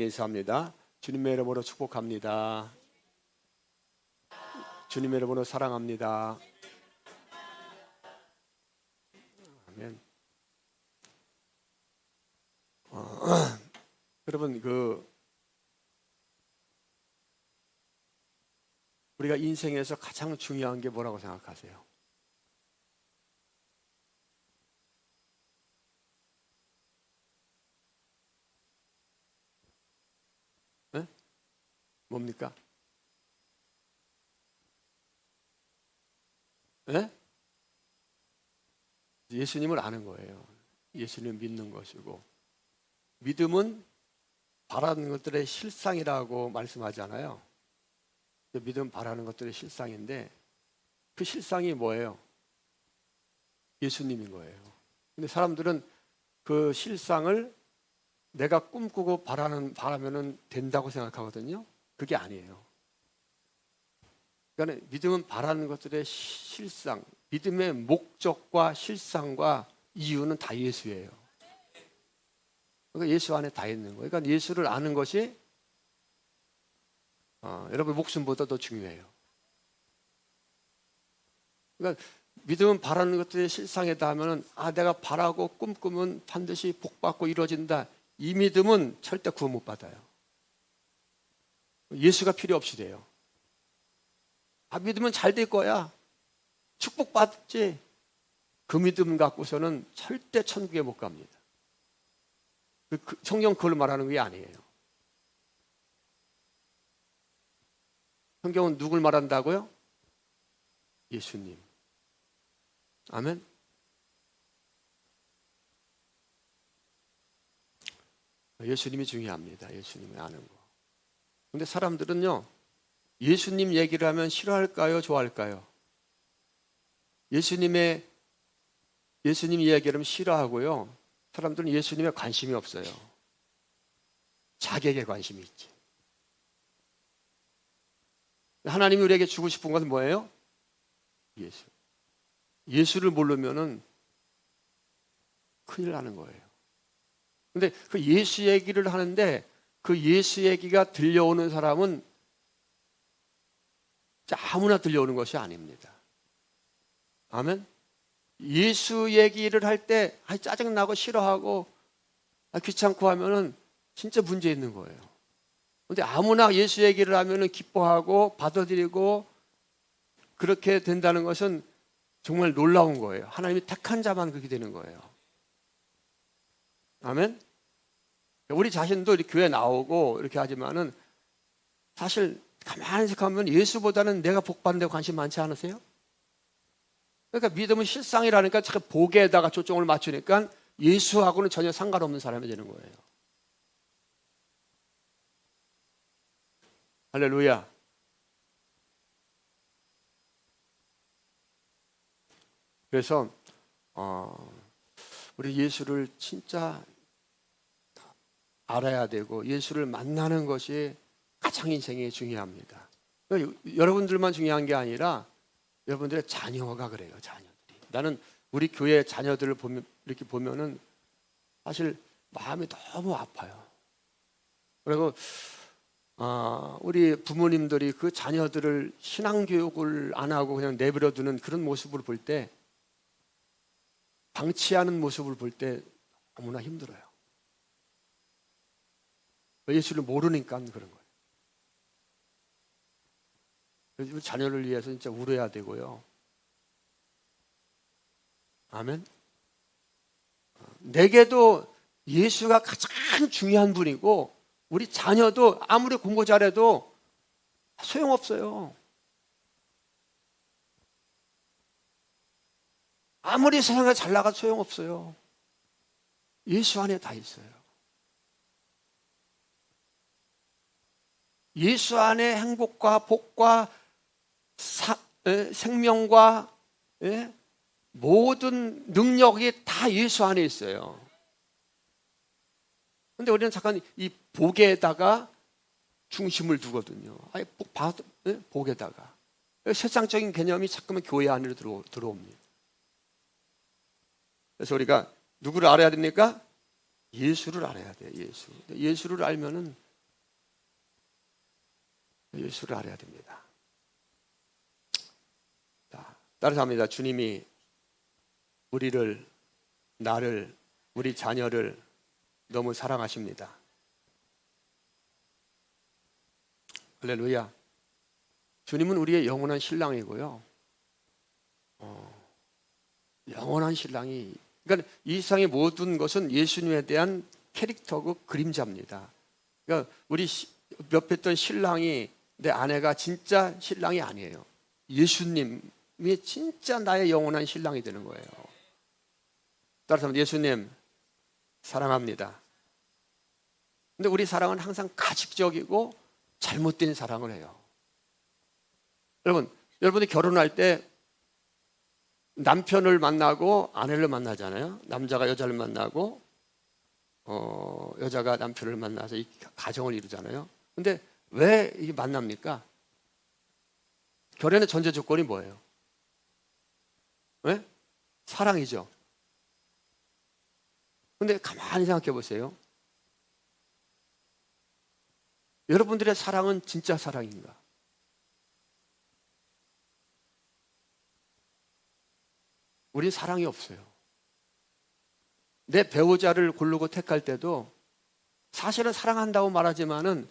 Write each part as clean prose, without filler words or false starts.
인사합니다. 주님의 이름으로 축복합니다. 주님의 이름으로 사랑합니다. 아멘. 여러분, 우리가 인생에서 가장 중요한 게 뭐라고 생각하세요? 네? 뭡니까? 네? 예수님을 아는 거예요. 예수님을 믿는 것이고, 믿음은 바라는 것들의 실상이라고 말씀하잖아요. 믿음은 바라는 것들의 실상인데, 그 실상이 뭐예요? 예수님인 거예요. 근데 사람들은 그 실상을 내가 꿈꾸고 바라면은 된다고 생각하거든요. 그게 아니에요. 그러니까 믿음은 바라는 것들의 실상, 믿음의 목적과 실상과 이유는 다 예수예요. 그러니까 예수 안에 다 있는 거예요. 그러니까 예수를 아는 것이 여러분 목숨보다 더 중요해요. 그러니까 믿음은 바라는 것들의 실상이다 하면은 내가 바라고 꿈꾸면 반드시 복받고 이루어진다. 이 믿음은 절대 구원 못 받아요. 예수가 필요 없이 돼요. 믿으면 잘 될 거야. 축복받지. 그 믿음 갖고서는 절대 천국에 못 갑니다. 성경 그걸 말하는 게 아니에요. 성경은 누굴 말한다고요? 예수님. 아멘. 예수님이 중요합니다. 예수님을 아는 거. 근데 사람들은요, 예수님 얘기를 하면 싫어할까요? 좋아할까요? 예수님 이야기를 하면 싫어하고요. 사람들은 예수님에 관심이 없어요. 자기에게 관심이 있지. 하나님이 우리에게 주고 싶은 것은 뭐예요? 예수. 예수를 모르면은 큰일 나는 거예요. 근데 그 예수 얘기를 하는데 그 예수 얘기가 들려오는 사람은 아무나 들려오는 것이 아닙니다. 아멘? 예수 얘기를 할 때 짜증나고 싫어하고 귀찮고 하면은 진짜 문제 있는 거예요. 근데 아무나 예수 얘기를 하면은 기뻐하고 받아들이고 그렇게 된다는 것은 정말 놀라운 거예요. 하나님이 택한 자만 그렇게 되는 거예요. 아멘? 우리 자신도 이렇게 교회 나오고 이렇게 하지만은 사실 가만히 생각하면 예수보다는 내가 복받는 데 관심 많지 않으세요? 그러니까 믿음은 실상이라니까 자꾸 복에다가 초점을 맞추니까 예수하고는 전혀 상관없는 사람이 되는 거예요. 할렐루야. 그래서 우리 예수를 진짜 알아야 되고 예수를 만나는 것이 가장 인생에 중요합니다. 여러분들만 중요한 게 아니라 여러분들의 자녀가 그래요. 자녀들이. 나는 우리 교회 자녀들을 이렇게 보면은 사실 마음이 너무 아파요. 그리고 우리 부모님들이 그 자녀들을 신앙교육을 안 하고 그냥 내버려 두는 그런 모습을 볼 때, 방치하는 모습을 볼 때 너무나 힘들어요. 예수를 모르니까 그런 거예요. 그래서 자녀를 위해서 진짜 울어야 되고요. 아멘. 내게도 예수가 가장 중요한 분이고 우리 자녀도 아무리 공부 잘해도 소용없어요. 아무리 세상에 잘 나가도 소용없어요. 예수 안에 다 있어요. 예수 안에 행복과 복과 생명과 모든 능력이 다 예수 안에 있어요. 그런데 우리는 잠깐 이 복에다가 중심을 두거든요. 복에다가. 세상적인 개념이 자꾸만 교회 안으로 들어옵니다. 그래서 우리가 누구를 알아야 됩니까? 예수를 알아야 돼요. 예수를 알면은 예수를 알아야 됩니다. 자, 따라서 합니다. 주님이 우리를, 나를, 우리 자녀를 너무 사랑하십니다. 할렐루야. 주님은 우리의 영원한 신랑이고요. 영원한 신랑이, 그러니까 이 세상의 모든 것은 예수님에 대한 캐릭터고 그림자입니다. 그러니까 우리 옆에 있던 신랑이 내 아내가 진짜 신랑이 아니에요. 예수님이 진짜 나의 영원한 신랑이 되는 거예요. 따라서 예수님 사랑합니다. 근데 우리 사랑은 항상 가식적이고 잘못된 사랑을 해요. 여러분이 결혼할 때 남편을 만나고 아내를 만나잖아요. 남자가 여자를 만나고 여자가 남편을 만나서 이 가정을 이루잖아요. 근데 왜 이게 만납니까? 결혼의 전제 조건이 뭐예요? 왜? 사랑이죠. 근데 가만히 생각해 보세요. 여러분들의 사랑은 진짜 사랑인가? 우리 사랑이 없어요. 내 배우자를 고르고 택할 때도 사실은 사랑한다고 말하지만은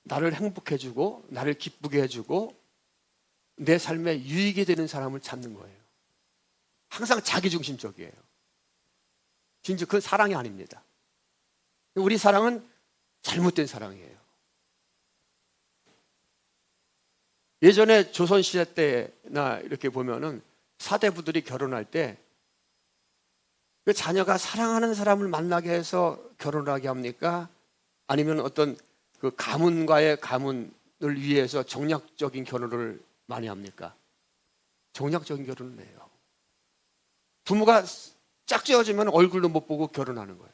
나를 행복해주고 나를 기쁘게 해주고 내 삶에 유익이 되는 사람을 찾는 거예요. 항상 자기중심적이에요. 진짜 그건 사랑이 아닙니다. 우리 사랑은 잘못된 사랑이에요. 예전에 조선시대 때나 이렇게 보면은 사대부들이 결혼할 때 그 자녀가 사랑하는 사람을 만나게 해서 결혼하게 합니까? 아니면 어떤 그 가문과의 가문을 위해서 정략적인 결혼을 많이 합니까? 정략적인 결혼을 해요. 부모가 짝지어지면 얼굴도 못 보고 결혼하는 거예요.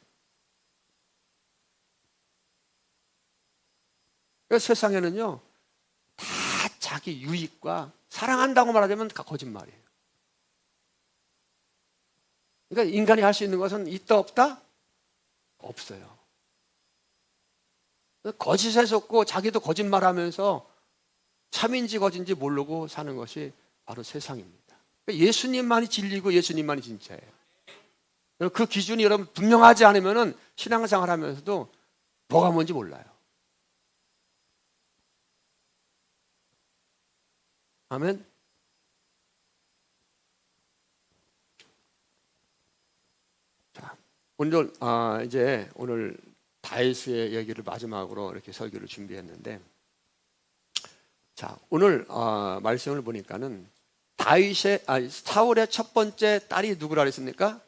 그러니까 세상에는요, 다 자기 유익과 사랑한다고 말하자면 다 거짓말이에요. 그러니까 인간이 할 수 있는 것은 있다 없다? 없어요. 거짓에 속고 자기도 거짓말하면서 참인지 거짓인지 모르고 사는 것이 바로 세상입니다. 그러니까 예수님만이 진리고 예수님만이 진짜예요. 그 기준이 여러분 분명하지 않으면 신앙생활 하면서도 뭐가 뭔지 몰라요. 아멘. 자, 오늘 다윗의 얘기를 마지막으로 이렇게 설교를 준비했는데, 자, 오늘 말씀을 보니까는 사울의 첫 번째 딸이 누구라 그랬습니까?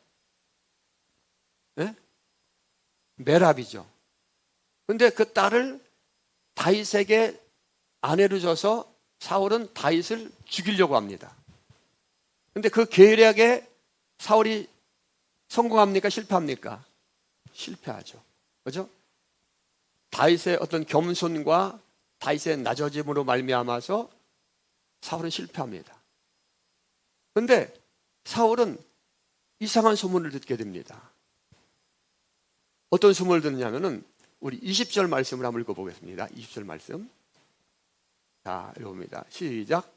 네? 메랍이죠. 근데 그 딸을 다윗에게 아내로 줘서 사울은 다윗을 죽이려고 합니다. 근데 그 계략에 사울이 성공합니까? 실패합니까? 실패하죠. 그죠? 다윗의 어떤 겸손과 다윗의 낮아짐으로 말미암아서 사울은 실패합니다. 근데 사울은 이상한 소문을 듣게 됩니다. 어떤 소문을 듣느냐면은 우리 20절 말씀을 한번 읽어보겠습니다. 20절 말씀. 자, 읽어봅니다. 시작.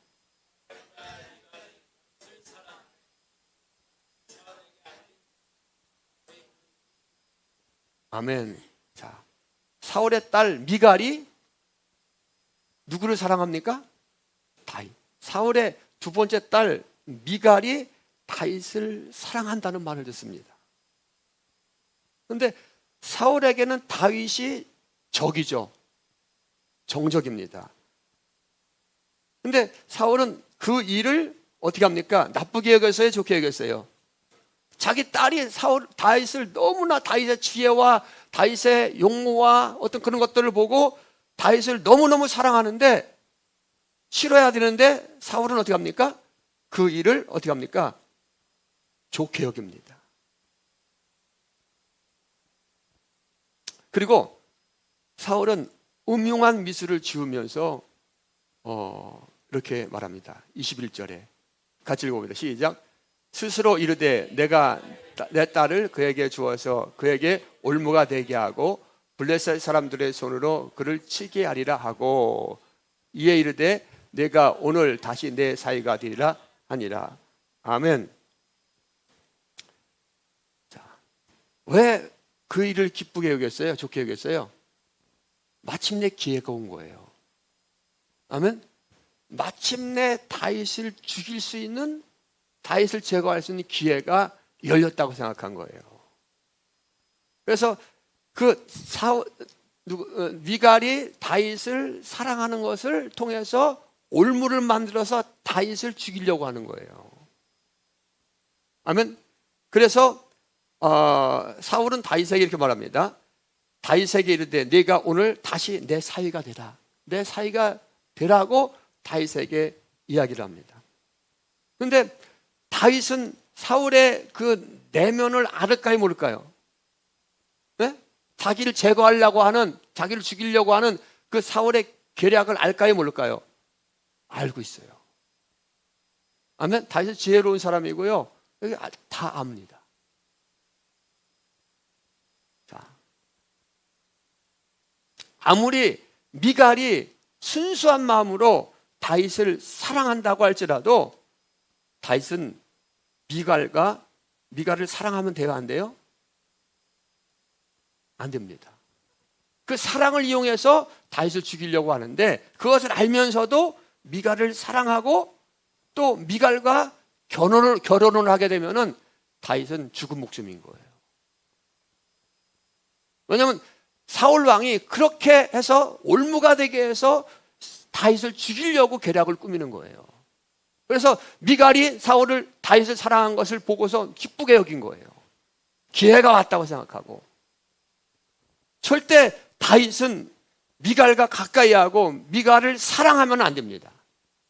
아멘. 자, 사울의 딸 미갈이 누구를 사랑합니까? 다윗. 사울의 두 번째 딸 미갈이 다윗을 사랑한다는 말을 듣습니다. 그런데 사울에게는 다윗이 적이죠. 정적입니다. 근데 사울은 그 일을 어떻게 합니까? 나쁘게 여겼어요? 좋게 여겼어요? 자기 딸이 다윗을 너무나 다윗의 지혜와 다윗의 용모와 어떤 그런 것들을 보고 다윗을 너무너무 사랑하는데 싫어야 되는데 사울은 어떻게 합니까? 그 일을 어떻게 합니까? 좋게 여깁니다. 그리고 사울은 음흉한 미술을 지으면서 이렇게 말합니다. 21절에 같이 읽어봅니다. 시작. 스스로 이르되 내가 내 딸을 그에게 주어서 그에게 올무가 되게 하고 블레셋 사람들의 손으로 그를 치게 하리라 하고, 이에 이르되 내가 오늘 다시 내 사위가 되리라 하니라. 아멘. 자, 왜 그 일을 기쁘게 여겼어요? 좋게 여겼어요? 마침내 기회가 온 거예요. 아멘. 마침내 다윗을 죽일 수 있는, 다윗을 제거할 수 있는 기회가 열렸다고 생각한 거예요. 그래서 그 미갈이 다윗을 사랑하는 것을 통해서 올무를 만들어서 다윗을 죽이려고 하는 거예요. 아멘. 그래서 사울은 다윗에게 이렇게 말합니다. 다윗에게 이르되 네가 오늘 다시 내 사위가 되라. 내 사위가 되라고 다윗에게 이야기를 합니다. 그런데 다윗은 사울의 그 내면을 알을까요, 모를까요? 네? 자기를 제거하려고 하는, 자기를 죽이려고 하는 그 사울의 계략을 알까요, 모를까요? 알고 있어요. 아멘. 다윗은 지혜로운 사람이고요. 여기 다 압니다. 자, 아무리 미갈이 순수한 마음으로 다윗을 사랑한다고 할지라도 다윗은 미갈을 사랑하면 돼요, 안 돼요? 안 됩니다. 그 사랑을 이용해서 다윗을 죽이려고 하는데 그것을 알면서도 미갈을 사랑하고 또 미갈과 결혼을 하게 되면은 다윗은 죽은 목숨인 거예요. 왜냐하면 사울 왕이 그렇게 해서 올무가 되게 해서 다윗을 죽이려고 계략을 꾸미는 거예요. 그래서 미갈이 다윗을 사랑한 것을 보고서 기쁘게 여긴 거예요. 기회가 왔다고 생각하고. 절대 다윗은 미갈과 가까이 하고 미갈을 사랑하면 안 됩니다.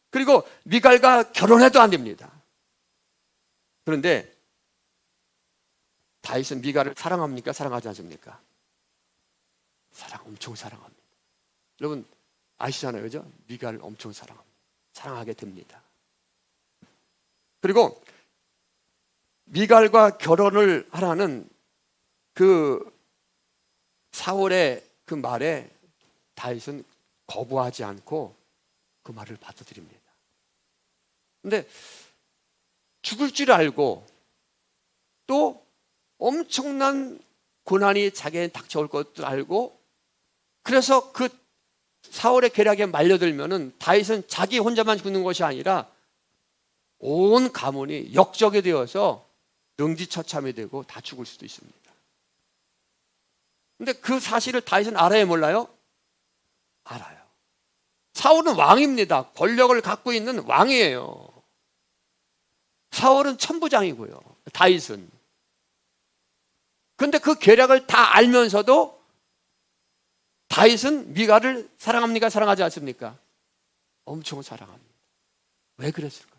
그리고 미갈과 결혼해도 안 됩니다. 그런데 다윗은 미갈을 사랑합니까? 사랑하지 않습니까? 엄청 사랑합니다. 여러분 아시잖아요, 그죠? 미갈을 엄청 사랑합니다. 사랑하게 됩니다. 그리고 미갈과 결혼을 하라는 그 사울의 그 말에 다윗은 거부하지 않고 그 말을 받아들입니다. 근데 죽을 줄 알고 또 엄청난 고난이 자기에게 닥쳐올 것도 알고, 그래서 그 사울의 계략에 말려들면은 다윗은 자기 혼자만 죽는 것이 아니라 온 가문이 역적이 되어서 능지처참이 되고 다 죽을 수도 있습니다. 근데 그 사실을 다윗은 알아요, 몰라요? 알아요. 사울은 왕입니다. 권력을 갖고 있는 왕이에요. 사울은 천부장이고요. 다윗은. 근데 그 계략을 다 알면서도 다윗은 미갈을 사랑합니까? 사랑하지 않습니까? 엄청 사랑합니다. 왜 그랬을까?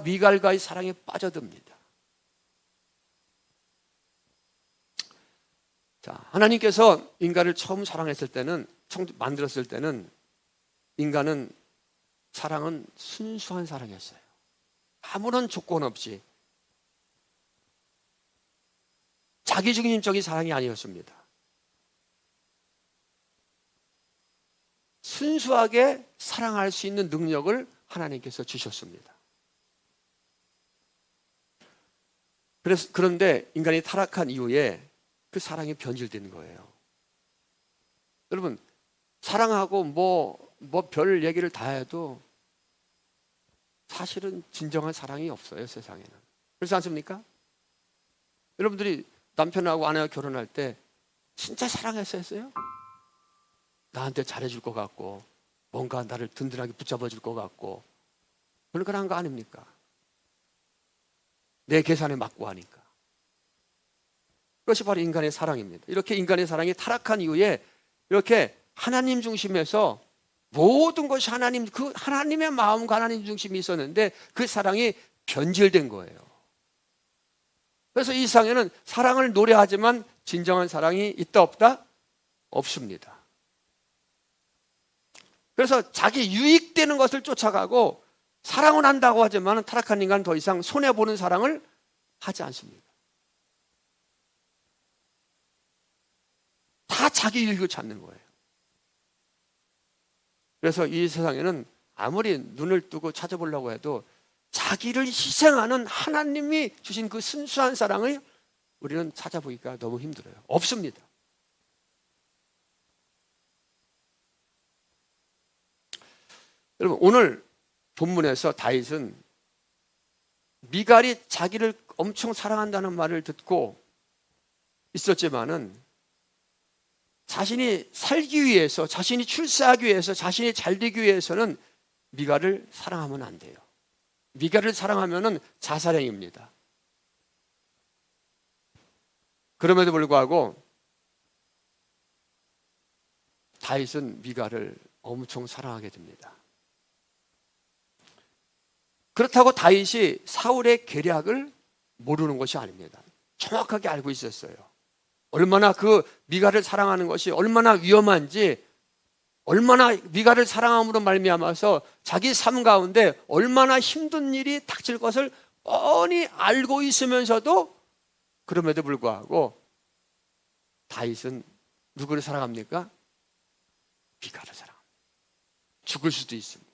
미갈과의 사랑에 빠져듭니다. 자, 하나님께서 인간을 처음 사랑했을 때는, 만들었을 때는 인간은 사랑은 순수한 사랑이었어요. 아무런 조건 없이 자기중심적인 사랑이 아니었습니다. 순수하게 사랑할 수 있는 능력을 하나님께서 주셨습니다. 그런데 인간이 타락한 이후에 그 사랑이 변질되는 거예요. 여러분, 사랑하고 뭐 별 얘기를 다 해도 사실은 진정한 사랑이 없어요, 세상에는. 그렇지 않습니까? 여러분들이 남편하고 아내가 결혼할 때 진짜 사랑했어요? 나한테 잘해줄 것 같고 뭔가 나를 든든하게 붙잡아줄 것 같고 그런 걸 한 거 아닙니까? 내 계산에 맞고 하니까. 그것이 바로 인간의 사랑입니다. 이렇게 인간의 사랑이 타락한 이후에 이렇게 하나님 중심에서 모든 것이 하나님의 마음과 하나님 중심이 있었는데 그 사랑이 변질된 거예요. 그래서 이 세상에는 사랑을 노래하지만 진정한 사랑이 있다 없다? 없습니다. 그래서 자기 유익되는 것을 쫓아가고 사랑은 한다고 하지만 타락한 인간은 더 이상 손해보는 사랑을 하지 않습니다. 다 자기 유익을 찾는 거예요. 그래서 이 세상에는 아무리 눈을 뜨고 찾아보려고 해도 자기를 희생하는 하나님이 주신 그 순수한 사랑을 우리는 찾아보기가 너무 힘들어요. 없습니다. 여러분, 오늘 본문에서 다윗은 미갈이 자기를 엄청 사랑한다는 말을 듣고 있었지만은 자신이 살기 위해서, 자신이 출세하기 위해서, 자신이 잘되기 위해서는 미갈을 사랑하면 안 돼요. 미갈을 사랑하면은 자살행위입니다. 그럼에도 불구하고 다윗은 미갈을 엄청 사랑하게 됩니다. 그렇다고 다윗이 사울의 계략을 모르는 것이 아닙니다. 정확하게 알고 있었어요. 얼마나 그 미갈을 사랑하는 것이 얼마나 위험한지, 얼마나 미갈을 사랑함으로 말미암아서 자기 삶 가운데 얼마나 힘든 일이 닥칠 것을 뻔히 알고 있으면서도 그럼에도 불구하고 다윗은 누구를 사랑합니까? 미갈을 사랑합니다. 죽을 수도 있습니다.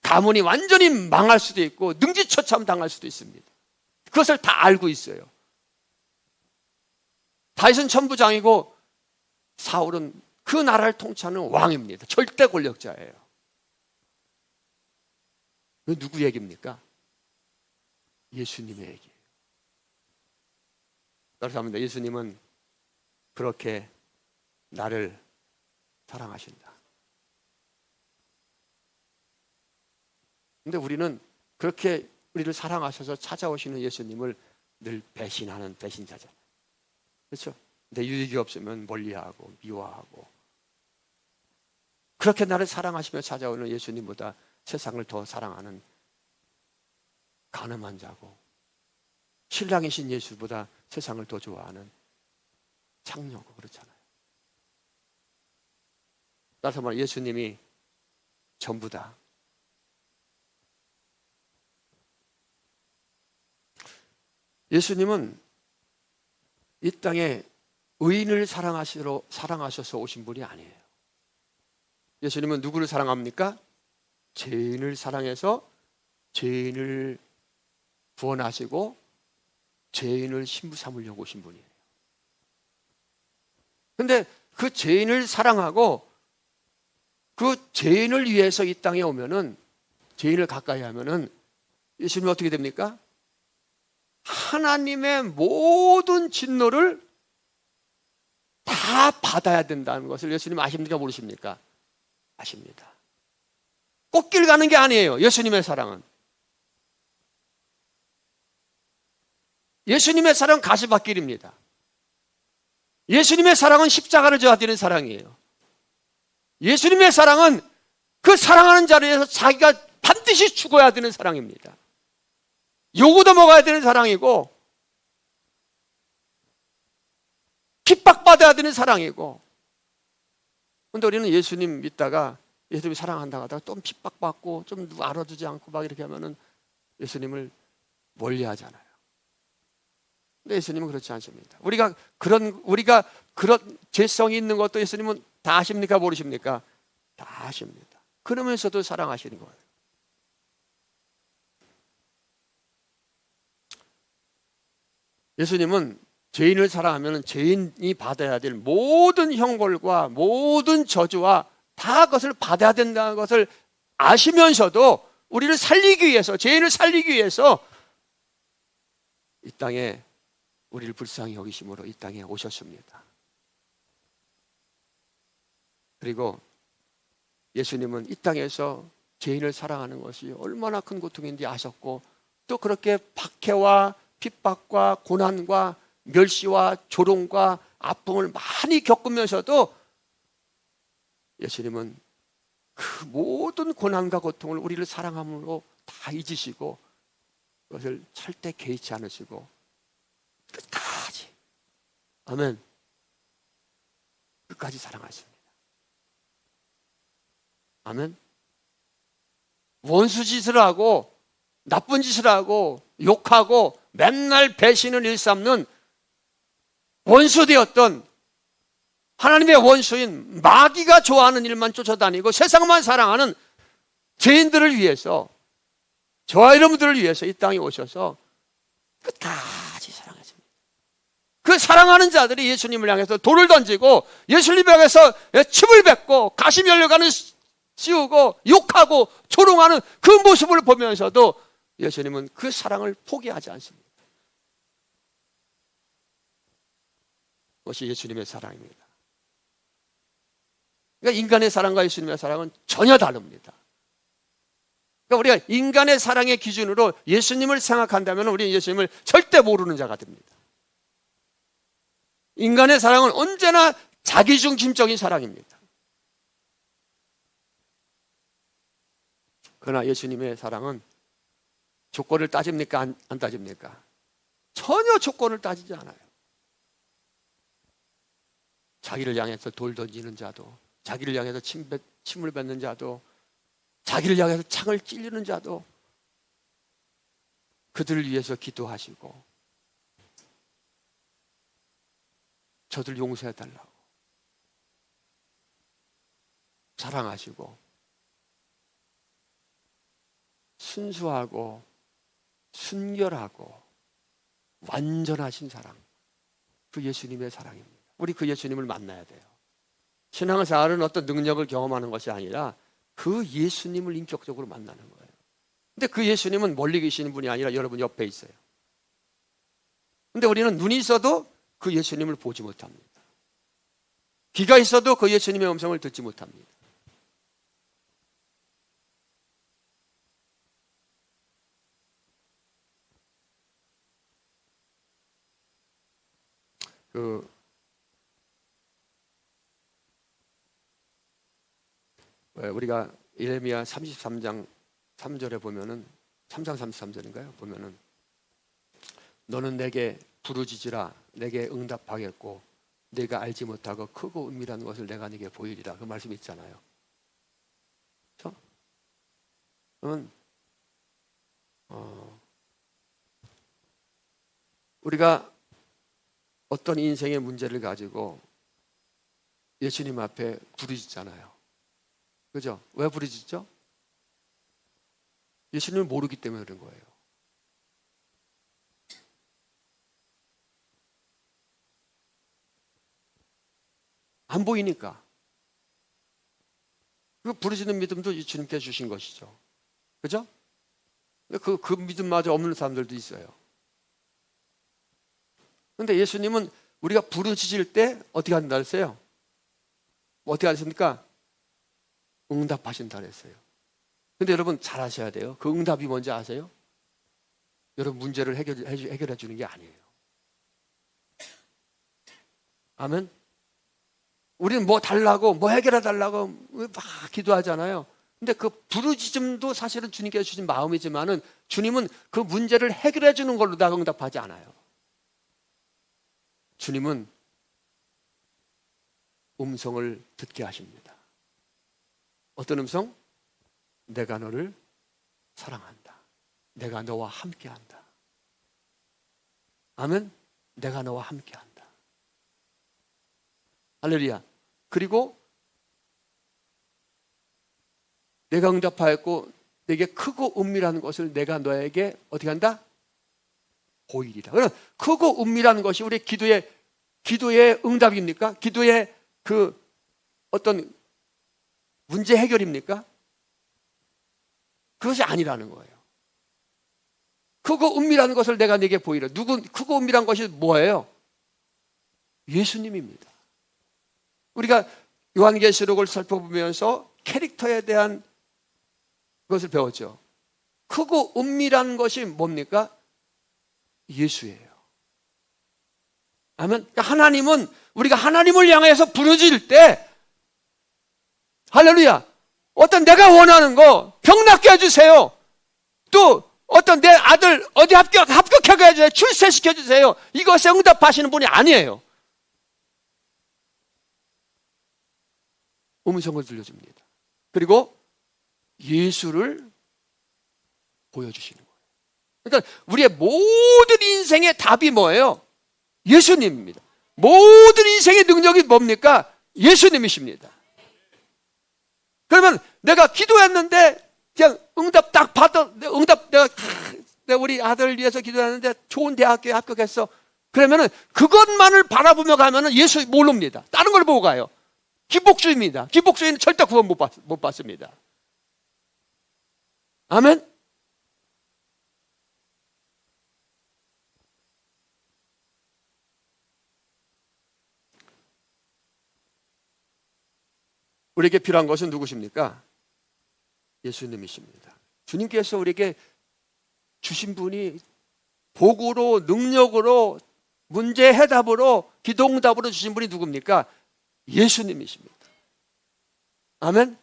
가문이 완전히 망할 수도 있고 능지처참 당할 수도 있습니다. 그것을 다 알고 있어요. 다윗은 천부장이고 사울은 그 나라를 통치하는 왕입니다. 절대 권력자예요. 그 누구 얘기입니까? 예수님의 얘기예요. 그렇습니다. 예수님은 그렇게 나를 사랑하신다. 근데 우리는 그렇게 우리를 사랑하셔서 찾아오시는 예수님을 늘 배신하는 배신자잖아요. 그렇죠? 내 유익이 없으면 멀리하고 미워하고, 그렇게 나를 사랑하시며 찾아오는 예수님보다 세상을 더 사랑하는 가늠한 자고, 신랑이신 예수보다 세상을 더 좋아하는 창녀고 그렇잖아요. 따라서 말해 예수님이 전부다. 예수님은 이 땅에 의인을 사랑하셔서 오신 분이 아니에요. 예수님은 누구를 사랑합니까? 죄인을 사랑해서 죄인을 구원하시고 죄인을 신부 삼으려고 오신 분이에요. 그런데 그 죄인을 사랑하고 그 죄인을 위해서 이 땅에 오면은, 죄인을 가까이 하면은 예수님은 어떻게 됩니까? 하나님의 모든 진노를 다 받아야 된다는 것을 예수님 아십니까? 모르십니까? 아십니다. 꽃길 가는 게 아니에요. 예수님의 사랑은. 예수님의 사랑은 가시밭길입니다. 예수님의 사랑은 십자가를 져야 되는 사랑이에요. 예수님의 사랑은 그 사랑하는 자를 위해서 자기가 반드시 죽어야 되는 사랑입니다. 요구도 먹어야 되는 사랑이고, 핍박받아야 되는 사랑이고. 근데 우리는 예수님 믿다가 예수님 사랑한다고 하다가 또 핍박받고 좀 누구 알아주지 않고 막 이렇게 하면은 예수님을 멀리 하잖아요. 근데 예수님은 그렇지 않습니다. 우리가 그런 죄성이 있는 것도 예수님은 다 아십니까? 모르십니까? 다 아십니다. 그러면서도 사랑하시는 거예요. 예수님은 죄인을 사랑하면 죄인이 받아야 될 모든 형벌과 모든 저주와 다 그것을 받아야 된다는 것을 아시면서도 우리를 살리기 위해서, 죄인을 살리기 위해서 이 땅에 우리를 불쌍히 여기심으로 이 땅에 오셨습니다. 그리고 예수님은 이 땅에서 죄인을 사랑하는 것이 얼마나 큰 고통인지 아셨고, 또 그렇게 박해와 핍박과 고난과 멸시와 조롱과 아픔을 많이 겪으면서도 예수님은 그 모든 고난과 고통을 우리를 사랑함으로 다 잊으시고 그것을 절대 개의치 않으시고 끝까지, 아멘, 끝까지 사랑하십니다. 아멘. 원수 짓을 하고 나쁜 짓을 하고 욕하고 맨날 배신을 일삼는 원수되었던 하나님의 원수인 마귀가 좋아하는 일만 쫓아다니고 세상만 사랑하는 죄인들을 위해서, 저와 여러분들을 위해서 이 땅에 오셔서 끝까지 사랑하십니다. 그 사랑하는 자들이 예수님을 향해서 돌을 던지고 예수님을 향해서 침을 뱉고 가시 면류관을 씌우고 욕하고 조롱하는 그 모습을 보면서도 예수님은 그 사랑을 포기하지 않습니다. 그것이 예수님의 사랑입니다. 그러니까 인간의 사랑과 예수님의 사랑은 전혀 다릅니다. 그러니까 우리가 인간의 사랑의 기준으로 예수님을 생각한다면 우리는 예수님을 절대 모르는 자가 됩니다. 인간의 사랑은 언제나 자기중심적인 사랑입니다. 그러나 예수님의 사랑은 조건을 따집니까? 안 따집니까? 전혀 조건을 따지지 않아요. 자기를 향해서 돌 던지는 자도, 자기를 향해서 침을 뱉는 자도, 자기를 향해서 창을 찔리는 자도 그들을 위해서 기도하시고 저들 용서해달라고 사랑하시고 순수하고 순결하고 완전하신 사랑, 그 예수님의 사랑입니다. 우리 그 예수님을 만나야 돼요. 신앙생활은 어떤 능력을 경험하는 것이 아니라 그 예수님을 인격적으로 만나는 거예요. 근데 그 예수님은 멀리 계시는 분이 아니라 여러분 옆에 있어요. 근데 우리는 눈이 있어도 그 예수님을 보지 못합니다. 귀가 있어도 그 예수님의 음성을 듣지 못합니다. 우리가 예레미야 33장 3절에 보면은 3장 33절인가요? 보면은 너는 내게 부르짖으라 내게 응답하겠고 내가 알지 못하고 크고 은밀한 것을 내가 네게 보이리라, 그 말씀이 있잖아요. 그렇죠? 그러면 우리가 어떤 인생의 문제를 가지고 예수님 앞에 부르짖잖아요. 그죠? 왜 부르짖죠? 예수님을 모르기 때문에 그런 거예요. 안 보이니까. 그 부르짖는 믿음도 주님께 주신 것이죠. 그죠? 그 믿음마저 없는 사람들도 있어요. 그런데 예수님은 우리가 부르짖을 때 어떻게 한다 그랬어요? 어떻게 하셨습니까? 응답하신다 그랬어요. 근데 여러분 잘 아셔야 돼요. 그 응답이 뭔지 아세요? 여러분 문제를 해결해 주는 게 아니에요. 아멘? 우리는 뭐 달라고, 뭐 해결해 달라고 막 기도하잖아요. 근데 그 부르짖음도 사실은 주님께 주신 마음이지만은 주님은 그 문제를 해결해 주는 걸로 다 응답하지 않아요. 주님은 음성을 듣게 하십니다. 어떤 음성? 내가 너를 사랑한다. 내가 너와 함께한다. 아멘? 내가 너와 함께한다. 할렐루야. 그리고 내가 응답하였고 내게 크고 은밀한 것을 내가 너에게 어떻게 한다? 보이리라. 그럼 크고 은밀한 것이 우리 기도의 응답입니까? 기도의 그 어떤 문제 해결입니까? 그것이 아니라는 거예요. 크고 은밀한 것을 내가 네게 보이라. 크고 은밀한 것이 뭐예요? 예수님입니다. 우리가 요한계시록을 살펴보면서 캐릭터에 대한 것을 배웠죠. 크고 은밀한 것이 뭡니까? 예수예요. 아멘. 하나님은 우리가 하나님을 향해서 부르짖을 때 할렐루야. 어떤 내가 원하는 거 병 낫게 해주세요. 또 어떤 내 아들 어디 합격하게 해주세요. 출세시켜 주세요. 이것에 응답하시는 분이 아니에요. 음성을 들려줍니다. 그리고 예수를 보여주시는 거예요. 그러니까 우리의 모든 인생의 답이 뭐예요? 예수님입니다. 모든 인생의 능력이 뭡니까? 예수님이십니다. 그러면 내가 기도했는데 그냥 응답 딱 받아, 응답 내가 우리 아들을 위해서 기도했는데 좋은 대학교에 합격했어. 그러면은 그것만을 바라보며 가면은 예수 모릅니다. 다른 걸 보고 가요. 기복주의입니다. 기복주의는 절대 구원 못 받습니다. 아멘. 우리에게 필요한 것은 누구십니까? 예수님이십니다. 주님께서 우리에게 주신 분이 복으로, 능력으로, 문제 해답으로, 기도응답으로 주신 분이 누굽니까? 예수님이십니다. 아멘.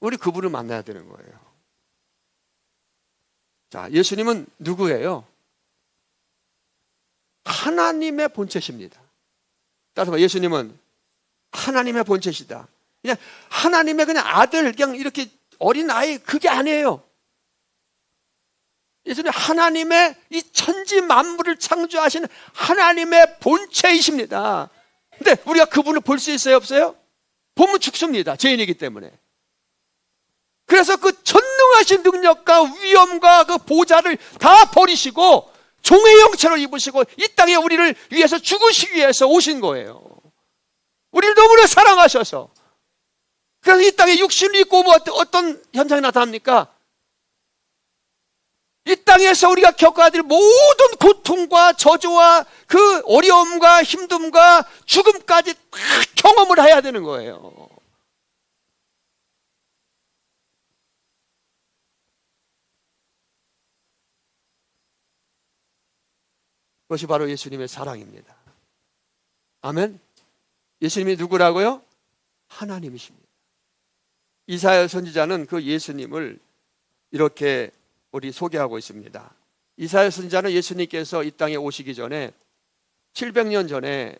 우리 그분을 만나야 되는 거예요. 자, 예수님은 누구예요? 하나님의 본체십니다. 따라서 봐, 예수님은 하나님의 본체시다. 그냥 하나님의 그냥 아들, 그냥 이렇게 어린 아이, 그게 아니에요. 예수님 하나님의 이 천지 만물을 창조하신 하나님의 본체이십니다. 근데 우리가 그분을 볼 수 있어요, 없어요? 보면 죽습니다. 죄인이기 때문에. 그래서 그 전능하신 능력과 위엄과 그 보좌를 다 버리시고 종의 형체를 입으시고 이 땅에 우리를 위해서 죽으시기 위해서 오신 거예요. 우리를 너무나 사랑하셔서. 그래서 이 땅에 육신을 입고 오면 어떤 현상이 나타납니까? 이 땅에서 우리가 겪어야 될 모든 고통과 저주와 그 어려움과 힘듦과 죽음까지 다 경험을 해야 되는 거예요. 그것이 바로 예수님의 사랑입니다. 아멘. 예수님이 누구라고요? 하나님이십니다. 이사야 선지자는 그 예수님을 이렇게 우리 소개하고 있습니다. 이사야 선지자는 예수님께서 이 땅에 오시기 전에 700년 전에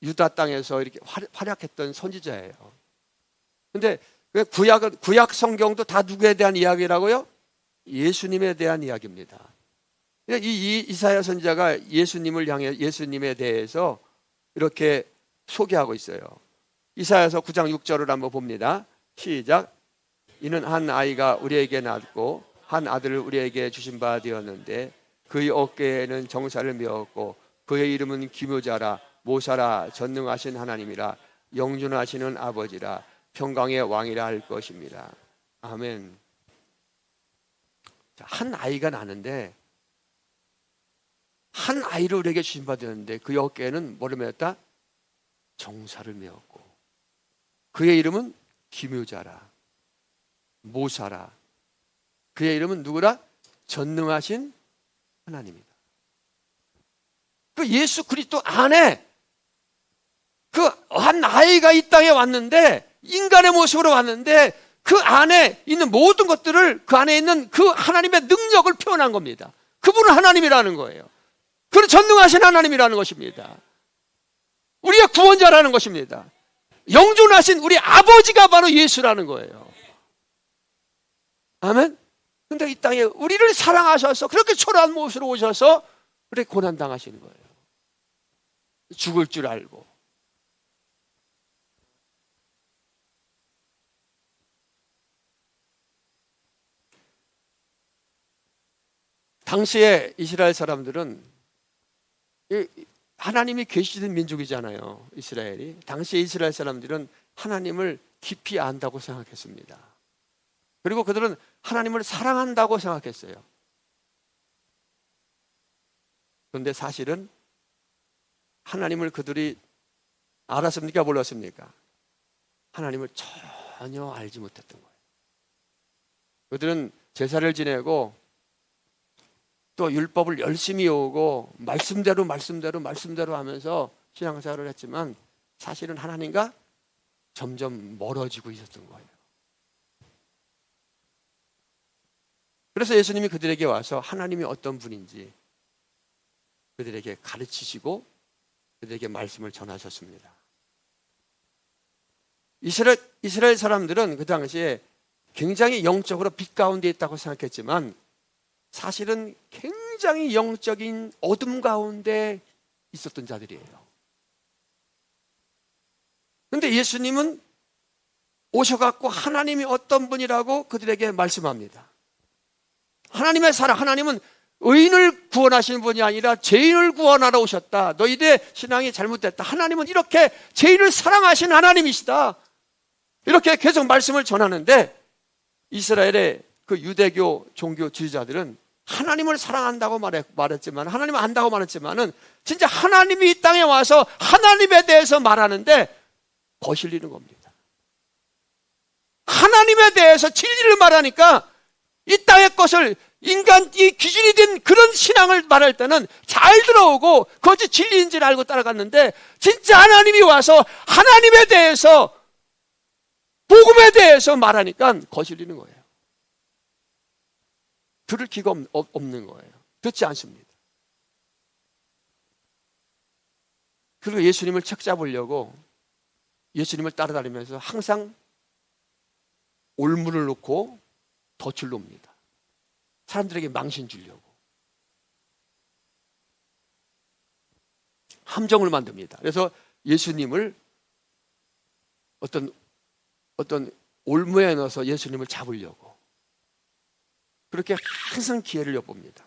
유다 땅에서 이렇게 활약했던 선지자예요. 근데 구약 성경도 다 누구에 대한 이야기라고요? 예수님에 대한 이야기입니다. 이 이사야 선지자가 예수님을 향해 예수님에 대해서 이렇게 소개하고 있어요. 이사야서 9장 6절을 한번 봅니다. 시작. 이는 한 아이가 우리에게 낳았고 한 아들을 우리에게 주신 바 되었는데 그의 어깨에는 정사를 메었고 그의 이름은 기묘자라 모사라 전능하신 하나님이라 영존하시는 아버지라 평강의 왕이라 할 것입니다. 아멘. 한 아이가 나는데 한 아이를 우리에게 주신 바 되었는데 그의 어깨에는 뭐를 메었다? 정사를 메었고 그의 이름은 기묘자라 모사라. 그의 이름은 누구라? 전능하신 하나님이다. 그 예수 그리스도 안에 그 한 아이가 이 땅에 왔는데 인간의 모습으로 왔는데 그 안에 있는 모든 것들을 그 안에 있는 그 하나님의 능력을 표현한 겁니다. 그분은 하나님이라는 거예요. 그는 전능하신 하나님이라는 것입니다. 우리의 구원자라는 것입니다. 영존하신 우리 아버지가 바로 예수라는 거예요. 아멘. 근데 이 땅에 우리를 사랑하셔서 그렇게 초라한 모습으로 오셔서 그렇게 고난당하시는 거예요. 죽을 줄 알고. 당시에 이스라엘 사람들은 하나님이 계시던 민족이잖아요. 이스라엘이. 당시에 이스라엘 사람들은 하나님을 깊이 안다고 생각했습니다. 그리고 그들은 하나님을 사랑한다고 생각했어요. 그런데 사실은 하나님을 그들이 알았습니까? 몰랐습니까? 하나님을 전혀 알지 못했던 거예요. 그들은 제사를 지내고 또 율법을 열심히 외우고 말씀대로 하면서 신앙생활을 했지만 사실은 하나님과 점점 멀어지고 있었던 거예요. 그래서 예수님이 그들에게 와서 하나님이 어떤 분인지 그들에게 가르치시고 그들에게 말씀을 전하셨습니다. 이스라엘 사람들은 그 당시에 굉장히 영적으로 빛 가운데 있다고 생각했지만 사실은 굉장히 영적인 어둠 가운데 있었던 자들이에요. 예수님은 오셔갖고 하나님이 어떤 분이라고 그들에게 말씀합니다. 하나님의 사랑, 하나님은 의인을 구원하시는 분이 아니라 죄인을 구원하러 오셨다. 너희들의 신앙이 잘못됐다. 하나님은 이렇게 죄인을 사랑하시는 하나님이시다. 이렇게 계속 말씀을 전하는데 이스라엘의 그 유대교 종교 지지자들은 하나님을 사랑한다고 말했지만, 하나님을 안다고 말했지만은 진짜 하나님이 이 땅에 와서 하나님에 대해서 말하는데 거슬리는 겁니다. 하나님에 대해서 진리를 말하니까 이 땅의 것을 인간 이 기준이 된 그런 신앙을 말할 때는 잘 들어오고 그것이 진리인지를 알고 따라갔는데, 진짜 하나님이 와서 하나님에 대해서, 복음에 대해서 말하니까 거슬리는 거예요. 들을 기가 없는 거예요. 듣지 않습니다. 그리고 예수님을 책 잡으려고 예수님을 따라다니면서 항상 올무를 놓고 덫을 놓습니다. 사람들에게 망신 주려고. 함정을 만듭니다. 그래서 예수님을 어떤 올무에 넣어서 예수님을 잡으려고 그렇게 항상 기회를 엿봅니다.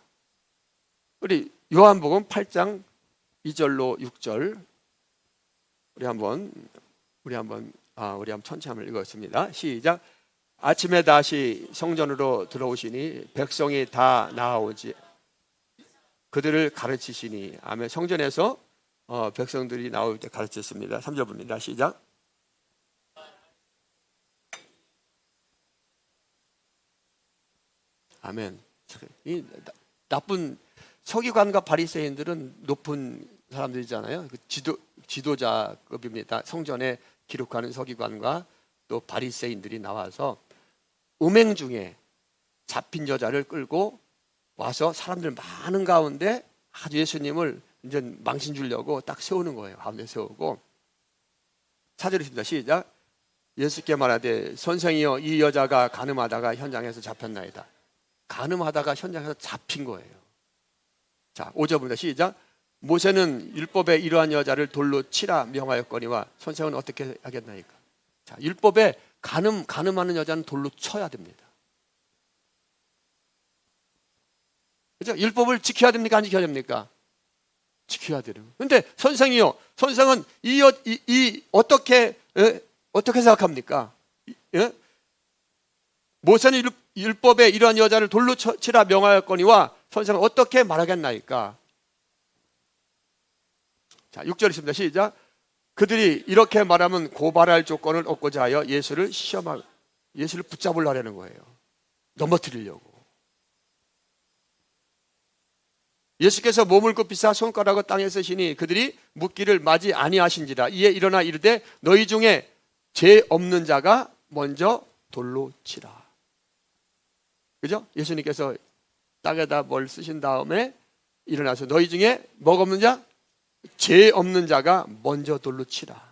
우리 요한복음 8장 2절로 6절 우리 한번 천천히 한번 읽었습니다. 시작. 아침에 다시 성전으로 들어오시니 백성이 다 나아오지 그들을 가르치시니. 아멘. 성전에서 백성들이 나올 때 가르쳤습니다. 3절 봅니다. 시작. 아멘. 이 나쁜 서기관과 바리새인들은 높은 사람들이잖아요. 그 지도자급입니다. 성전에 기록하는 서기관과 또 바리새인들이 나와서 음행 중에 잡힌 여자를 끌고 와서 사람들 많은 가운데 아주 예수님을 이제 망신 주려고 딱 세우는 거예요. 가운데 세우고. 4절 있습니다. 시작. 예수께 말하되 선생이여 이 여자가 간음하다가 현장에서 잡혔나이다. 간음하다가 현장에서 잡힌 거예요. 자, 5절입니다. 시작. 모세는 율법에 이러한 여자를 돌로 치라 명하였거니와 선생은 어떻게 하겠나이까. 자, 율법에 간음하는 여자는 돌로 쳐야 됩니다. 그죠? 율법을 지켜야 됩니까? 안 지켜야 됩니까? 지켜야 돼요. 근데 선생이요, 선생은 어떻게 생각합니까? 예? 모세는 율법에 이러한 여자를 돌로 치라 명하였거니와 선생은 어떻게 말하겠나이까? 자, 6절 있습니다. 시작. 그들이 이렇게 말하면 고발할 조건을 얻고자 하여 예수를 붙잡으려는 거예요. 넘어뜨리려고. 예수께서 몸을 굽히사 손가락을 땅에 쓰시니 그들이 묻기를 맞이 아니하신지라. 이에 일어나 이르되 너희 중에 죄 없는 자가 먼저 돌로 치라. 그죠? 예수님께서 땅에다 뭘 쓰신 다음에 일어나서 너희 중에 뭐가 없는 자? 죄 없는 자가 먼저 돌로 치라.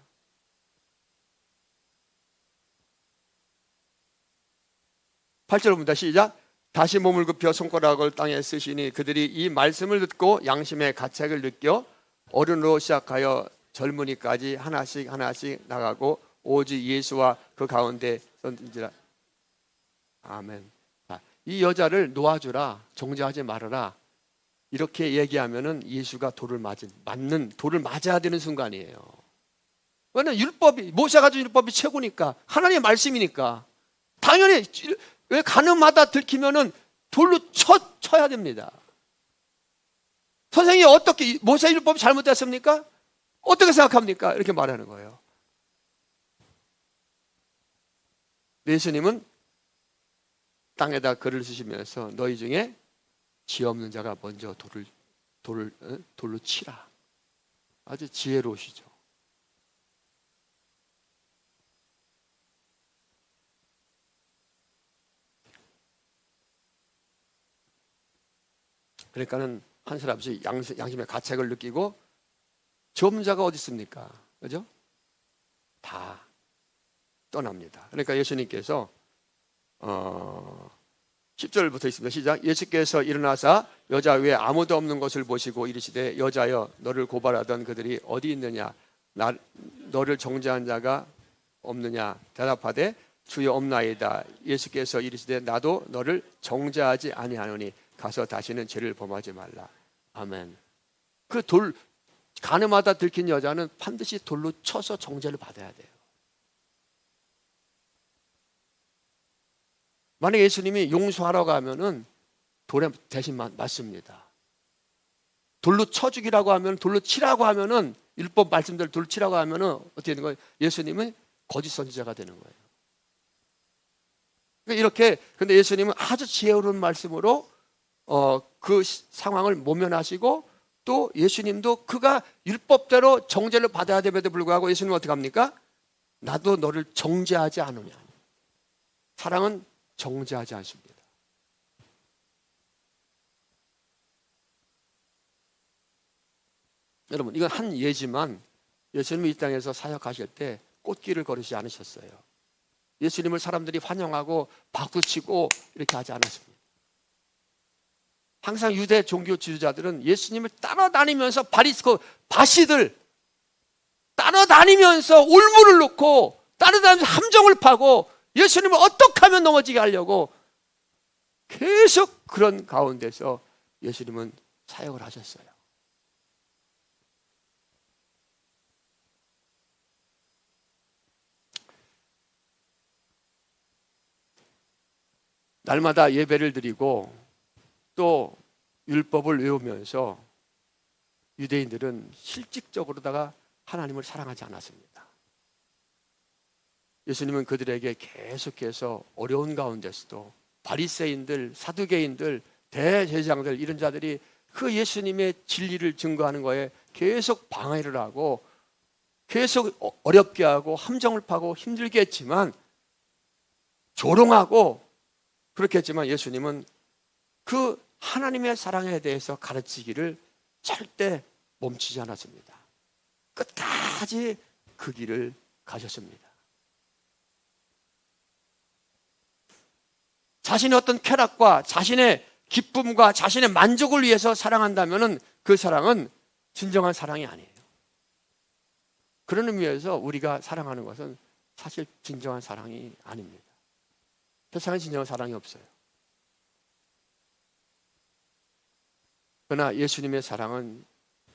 (8절) 봅니다. 시작. 다시 몸을 굽혀 손가락을 땅에 쓰시니 그들이 이 말씀을 듣고 양심의 가책을 느껴 어른으로 시작하여 젊은이까지 하나씩 나가고 오직 예수와 그 가운데 선지라. 아멘. 이 여자를 놓아주라, 정죄하지 말아라, 이렇게 얘기하면은 예수가 돌을 맞아야 되는 순간이에요. 왜냐면 율법이, 모세가 준 율법이 최고니까, 하나님의 말씀이니까. 당연히 왜 간음하다 들키면은 돌로 쳐야 됩니다. 선생님이 어떻게 모세 율법이 잘못됐습니까? 어떻게 생각합니까? 이렇게 말하는 거예요. 예수님은 땅에다 글을 쓰시면서 너희 중에 죄 없는 자가 먼저 돌로 치라. 아주 지혜로우시죠. 그러니까는 한 사람씩 양심의 가책을 느끼고, 죄 없는 자가 어디 있습니까? 그죠? 다 떠납니다. 그러니까 예수님께서 10절부터 있습니다. 시작. 예수께서 일어나사 여자 외에 아무도 없는 것을 보시고 이르시되 여자여 너를 고발하던 그들이 어디 있느냐? 너를 정죄한 자가 없느냐 대답하되 주여 없나이다. 예수께서 이르시되 나도 너를 정죄하지 아니하노니 가서 다시는 죄를 범하지 말라. 아멘. 그 돌 가늠하다 들킨 여자는 반드시 돌로 쳐서 정죄를 받아야 돼요. 만약 예수님이 용서하라고 하면은 돌에 대신 맞습니다. 돌로 쳐 죽이라고 하면, 돌로 치라고 하면은, 율법 말씀대로 돌로 치라고 하면은 어떻게 되는 거예요? 예수님은 거짓 선지자가 되는 거예요. 그러니까 이렇게, 근데 예수님은 아주 지혜로운 말씀으로 그 상황을 모면하시고, 또 예수님도 그가 율법대로 정죄를 받아야 됨에도 불구하고 예수님은 어떻게 합니까? 나도 너를 정죄하지 않으냐. 사랑은 정죄하지 않습니다. 여러분, 이건 한 예지만 예수님이 이 땅에서 사역하실 때 꽃길을 걸으시지 않으셨어요. 예수님을 사람들이 환영하고 박수치고 이렇게 하지 않았습니다. 항상 유대 종교 지도자들은 예수님을 따라다니면서 바시들 따라다니면서 올무를 놓고 따라다니면서 함정을 파고 예수님을 어떻게 하면 넘어지게 하려고 계속 그런 가운데서 예수님은 사역을 하셨어요. 날마다 예배를 드리고 또 율법을 외우면서 유대인들은 실질적으로다가 하나님을 사랑하지 않았습니다. 예수님은 그들에게 계속해서 어려운 가운데서도 바리새인들, 사두개인들, 대제사장들 이런 자들이 그 예수님의 진리를 증거하는 거에 계속 방해를 하고 계속 어렵게 하고 함정을 파고 힘들게 했지만 조롱하고 그렇게 했지만 예수님은 그 하나님의 사랑에 대해서 가르치기를 절대 멈추지 않았습니다. 끝까지 그 길을 가셨습니다. 자신의 어떤 쾌락과 자신의 기쁨과 자신의 만족을 위해서 사랑한다면 그 사랑은 진정한 사랑이 아니에요. 그런 의미에서 우리가 사랑하는 것은 사실 진정한 사랑이 아닙니다. 세상에 진정한 사랑이 없어요. 그러나 예수님의 사랑은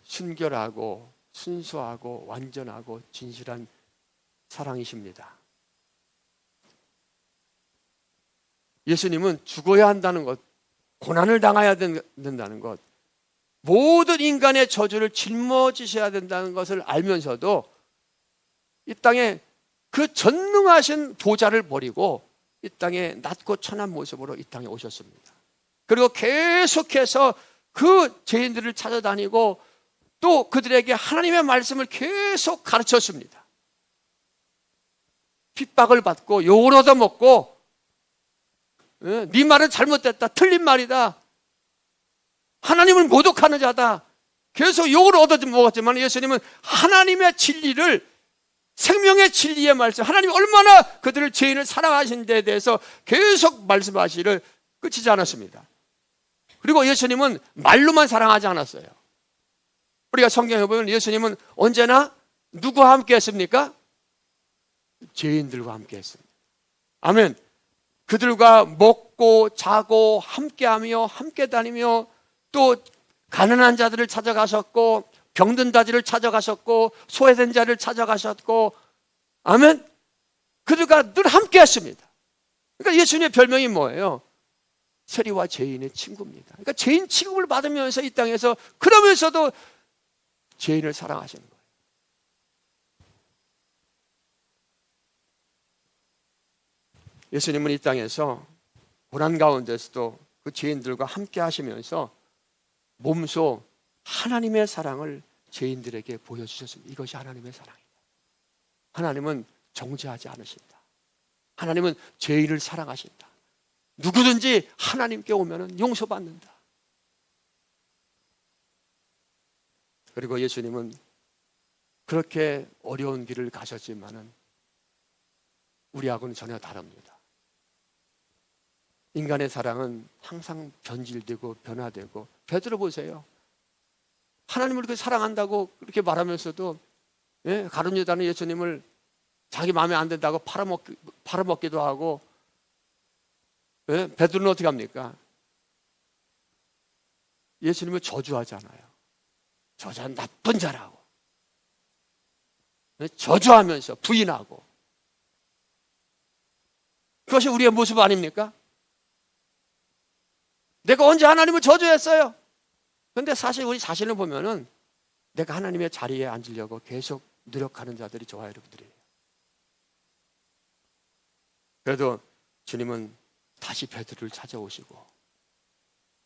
순결하고 순수하고 완전하고 진실한 사랑이십니다. 예수님은 죽어야 한다는 것, 고난을 당해야 된다는 것, 모든 인간의 저주를 짊어지셔야 된다는 것을 알면서도 이 땅에 그 전능하신 보좌를 버리고 이 땅에 낮고 천한 모습으로 이 땅에 오셨습니다. 그리고 계속해서 그 죄인들을 찾아다니고 또 그들에게 하나님의 말씀을 계속 가르쳤습니다. 핍박을 받고 욕을 얻어먹고 네 말은 잘못됐다, 틀린 말이다, 하나님을 모독하는 자다, 계속 욕을 얻어먹었지만 예수님은 하나님의 진리를, 생명의 진리의 말씀, 하나님이 얼마나 그들을 죄인을 사랑하신 데에 대해서 계속 말씀하시를 끝이지 않았습니다. 그리고 예수님은 말로만 사랑하지 않았어요. 우리가 성경에 보면 예수님은 언제나 누구와 함께 했습니까? 죄인들과 함께 했습니다. 아멘. 그들과 먹고 자고 함께하며 함께 다니며 또 가난한 자들을 찾아가셨고 병든 자들을 찾아가셨고 소외된 자를 찾아가셨고, 아멘. 그들과 늘 함께 했습니다. 그러니까 예수님의 별명이 뭐예요? 세리와 죄인의 친구입니다. 그러니까 죄인 취급을 받으면서 이 땅에서, 그러면서도 죄인을 사랑하시는 거예요. 예수님은 이 땅에서 고난 가운데서도 그 죄인들과 함께 하시면서 몸소 하나님의 사랑을 죄인들에게 보여주셨습니다. 이것이 하나님의 사랑이다. 하나님은 정죄하지 않으신다. 하나님은 죄인을 사랑하신다. 누구든지 하나님께 오면 용서받는다. 그리고 예수님은 그렇게 어려운 길을 가셨지만은 우리하고는 전혀 다릅니다. 인간의 사랑은 항상 변질되고 변화되고, 베드로 보세요. 하나님을 그렇게 사랑한다고 그렇게 말하면서도 가룟유다는 예수님을 자기 마음에 안 든다고 팔아먹기도 하고, 예? 베드로는 어떻게 합니까? 예수님을 저주하잖아요. 저주한 나쁜 자라고. 예? 저주하면서 부인하고. 그것이 우리의 모습 아닙니까? 내가 언제 하나님을 저주했어요? 그런데 사실 우리 자신을 보면은 내가 하나님의 자리에 앉으려고 계속 노력하는 자들이 저와 여러분들이에요. 그래도 주님은 다시 베드로를 찾아오시고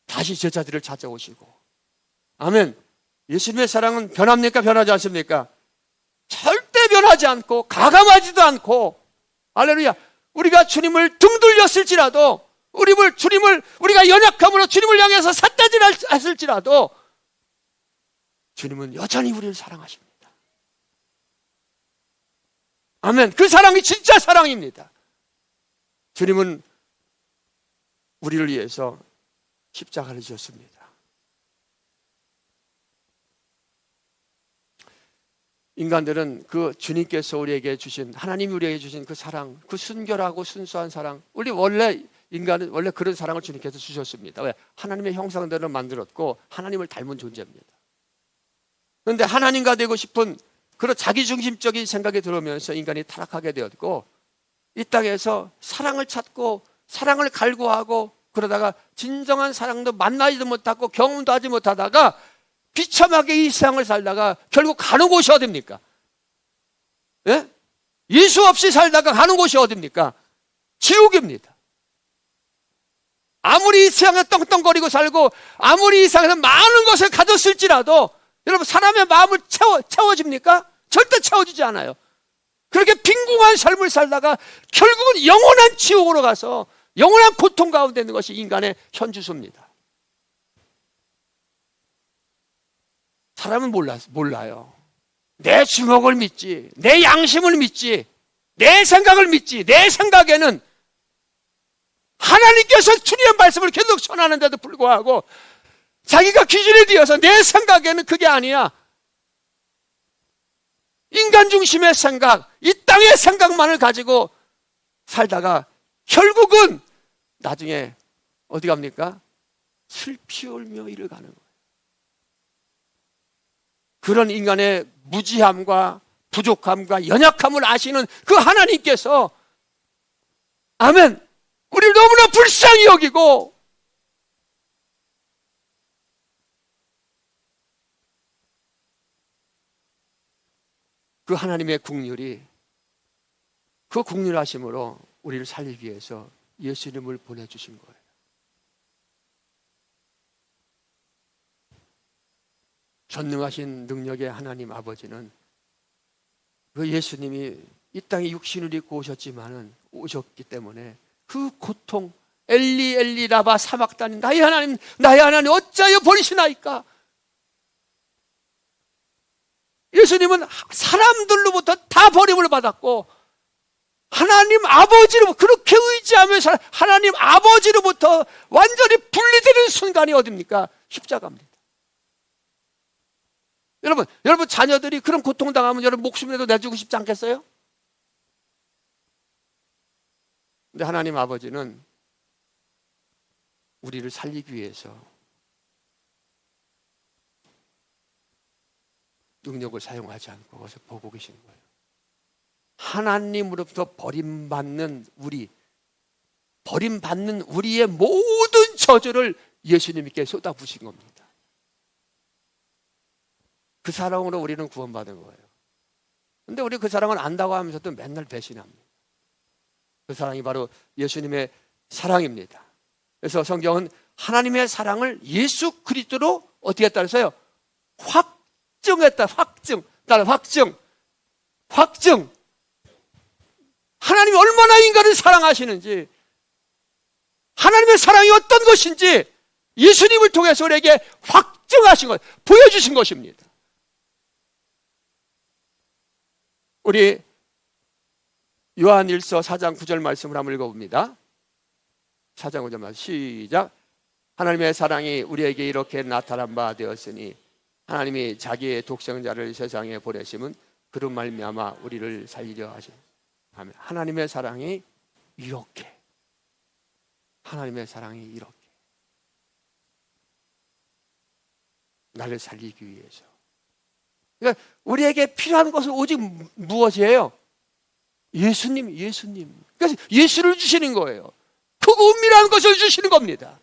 다시 제자들을 찾아오시고, 아멘. 예수님의 사랑은 변합니까? 변하지 않습니까? 절대 변하지 않고 가감하지도 않고, 할렐루야. 우리가 주님을 등 돌렸을지라도, 우리가 연약함으로 주님을 향해서 삿대질했을지라도 주님은 여전히 우리를 사랑하십니다. 아멘. 그 사랑이 진짜 사랑입니다. 주님은 우리를 위해서 십자가를 지었습니다. 인간들은 그 주님께서 우리에게 주신, 하나님이 우리에게 주신 그 사랑, 그 순결하고 순수한 사랑, 인간은 원래 그런 사랑을 주님께서 주셨습니다. 왜? 하나님의 형상대로 만들었고 하나님을 닮은 존재입니다. 그런데 하나님과 되고 싶은 그런 자기중심적인 생각이 들어오면서 인간이 타락하게 되었고, 이 땅에서 사랑을 찾고 사랑을 갈구하고, 그러다가 진정한 사랑도 만나지도 못하고 경험도 하지 못하다가 비참하게 이 세상을 살다가 결국 가는 곳이 어딥니까? 예? 예수 없이 살다가 가는 곳이 어딥니까? 지옥입니다. 아무리 이 세상에 떵떵거리고 살고 아무리 이 세상에서 많은 것을 가졌을지라도, 여러분, 사람의 마음을 채워집니까? 절대 채워지지 않아요. 그렇게 빈궁한 삶을 살다가 결국은 영원한 지옥으로 가서 영원한 고통 가운데 있는 것이 인간의 현주소입니다. 사람은 몰라요. 내 주먹을 믿지, 내 양심을 믿지, 내 생각을 믿지. 내 생각에는 하나님께서 주님의 말씀을 계속 전하는데도 불구하고 자기가 기준에 뒤어서 내 생각에는 그게 아니야. 인간 중심의 생각, 이 땅의 생각만을 가지고 살다가 결국은 나중에 어디 갑니까? 슬피 울며 이를 가는 거예요. 그런 인간의 무지함과 부족함과 연약함을 아시는 그 하나님께서, 아멘, 우리를 너무나 불쌍히 여기고 그 하나님의 긍휼이, 그 긍휼하심으로 우리를 살리기 위해서 예수님을 보내주신 거예요. 전능하신 능력의 하나님 아버지는 그 예수님이 이 땅에 육신을 입고 오셨기 때문에 그 고통, 엘리 엘리 라바 사막다니, 나의 하나님 어찌하여 버리시나이까? 예수님은 사람들로부터 다 버림을 받았고 하나님 아버지로 그렇게 의지하면서 하나님 아버지로부터 완전히 분리되는 순간이 어딥니까? 십자가입니다. 여러분 자녀들이 그런 고통당하면 여러분 목숨이라도 내주고 싶지 않겠어요? 근데 하나님 아버지는 우리를 살리기 위해서 능력을 사용하지 않고 그것을 보고 계신 거예요. 하나님으로부터 버림받는 우리의 모든 저주를 예수님께 쏟아부으신 겁니다. 그 사랑으로 우리는 구원받은 거예요. 근데 우리 그 사랑을 안다고 하면서도 맨날 배신합니다. 그 사랑이 바로 예수님의 사랑입니다. 그래서 성경은 하나님의 사랑을 예수 그리스도로 어떻게 했다 그랬어요? 확증했다. 확증. 하나님이 얼마나 인간을 사랑하시는지, 하나님의 사랑이 어떤 것인지 예수님을 통해서 우리에게 확증하신 것, 보여주신 것입니다. 우리 요한일서 4장 9절 말씀을 한번 읽어봅니다. 4장 9절 말씀 시작. 하나님의 사랑이 우리에게 이렇게 나타난 바 되었으니 하나님이 자기의 독생자를 세상에 보내심은 그런 말미암아 우리를 살리려 하십니다. 아멘. 하나님의 사랑이 이렇게, 하나님의 사랑이 이렇게 나를 살리기 위해서. 그러니까 우리에게 필요한 것은 오직 무엇이에요? 예수님, 예수님. 그래서 예수를 주시는 거예요. 크고 은밀한 것을 주시는 겁니다.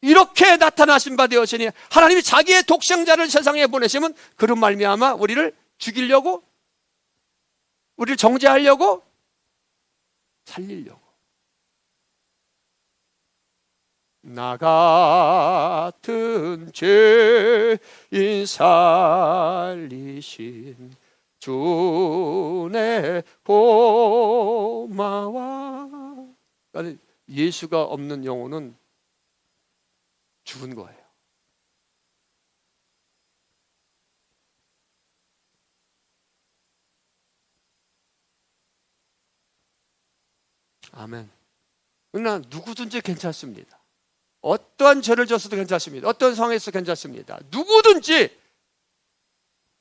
이렇게 나타나신 바 되었으니 하나님이 자기의 독생자를 세상에 보내시면 그런 말미암아 우리를 죽이려고, 우리를 정죄하려고, 살리려고. 나 같은 죄인 살리신 주내 고마워. 그러니까 예수가 없는 영혼은 죽은 거예요. 아멘. 그러나 누구든지 괜찮습니다. 어떠한 죄를 졌어도 괜찮습니다. 어떤 상황에서 괜찮습니다. 누구든지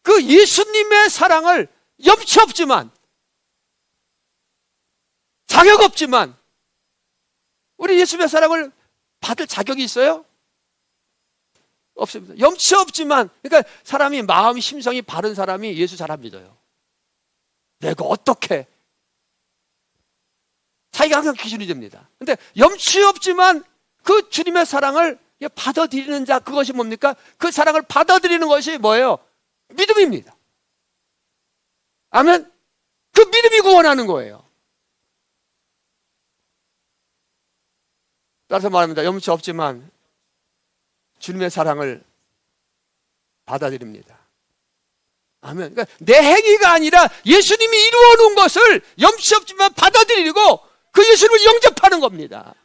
그 예수님의 사랑을 염치 없지만, 자격 없지만, 우리 예수님의 사랑을 받을 자격이 있어요? 없습니다. 염치 없지만, 그러니까 사람이 마음 심성이 바른 사람이 예수 잘 안 믿어요. 내가 어떻게, 자기가 항상 기준이 됩니다. 근데 염치 없지만 그 주님의 사랑을 받아들이는 자, 그것이 뭡니까? 그 사랑을 받아들이는 것이 뭐예요? 믿음입니다. 아멘. 그 믿음이 구원하는 거예요. 따라서 말합니다. 염치 없지만 주님의 사랑을 받아들입니다. 아멘. 그러니까 내 행위가 아니라 예수님이 이루어 놓은 것을 염치 없지만 받아들이고 그 예수님을 영접하는 겁니다.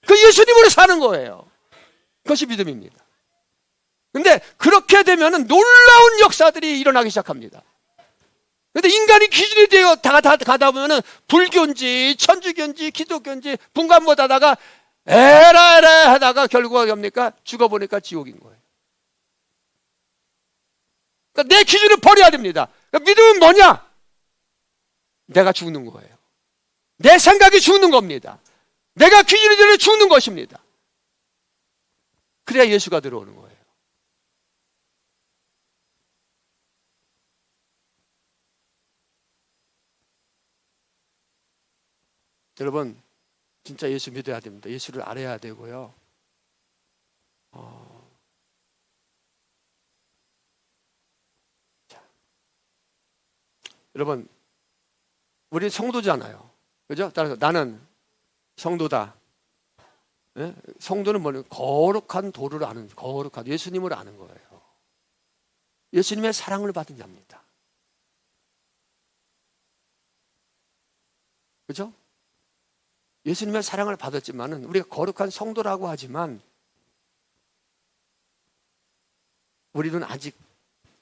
그 예수님으로 사는 거예요. 그것이 믿음입니다. 근데 그렇게 되면은 놀라운 역사들이 일어나기 시작합니다. 근데 인간이 기준이 되어 가다 보면은 불교인지 천주교인지 기독교인지 분간 못 하다가 에라 하다가 결국은 뭡니까? 죽어보니까 지옥인 거예요. 그러니까 내 기준을 버려야 됩니다. 그러니까 믿음은 뭐냐? 내가 죽는 거예요. 내 생각이 죽는 겁니다. 내가 기준이 되려 죽는 것입니다. 그래야 예수가 들어오는 거예요. 여러분, 진짜 예수 믿어야 됩니다. 예수를 알아야 되고요. 여러분, 우리 성도잖아요. 그죠? 따라서 나는 성도다. 예? 성도는 뭐냐면 거룩한 도를 아는, 거룩한 예수님을 아는 거예요. 예수님의 사랑을 받은 자입니다. 그죠? 예수님의 사랑을 받았지만은 우리가 거룩한 성도라고 하지만 우리는 아직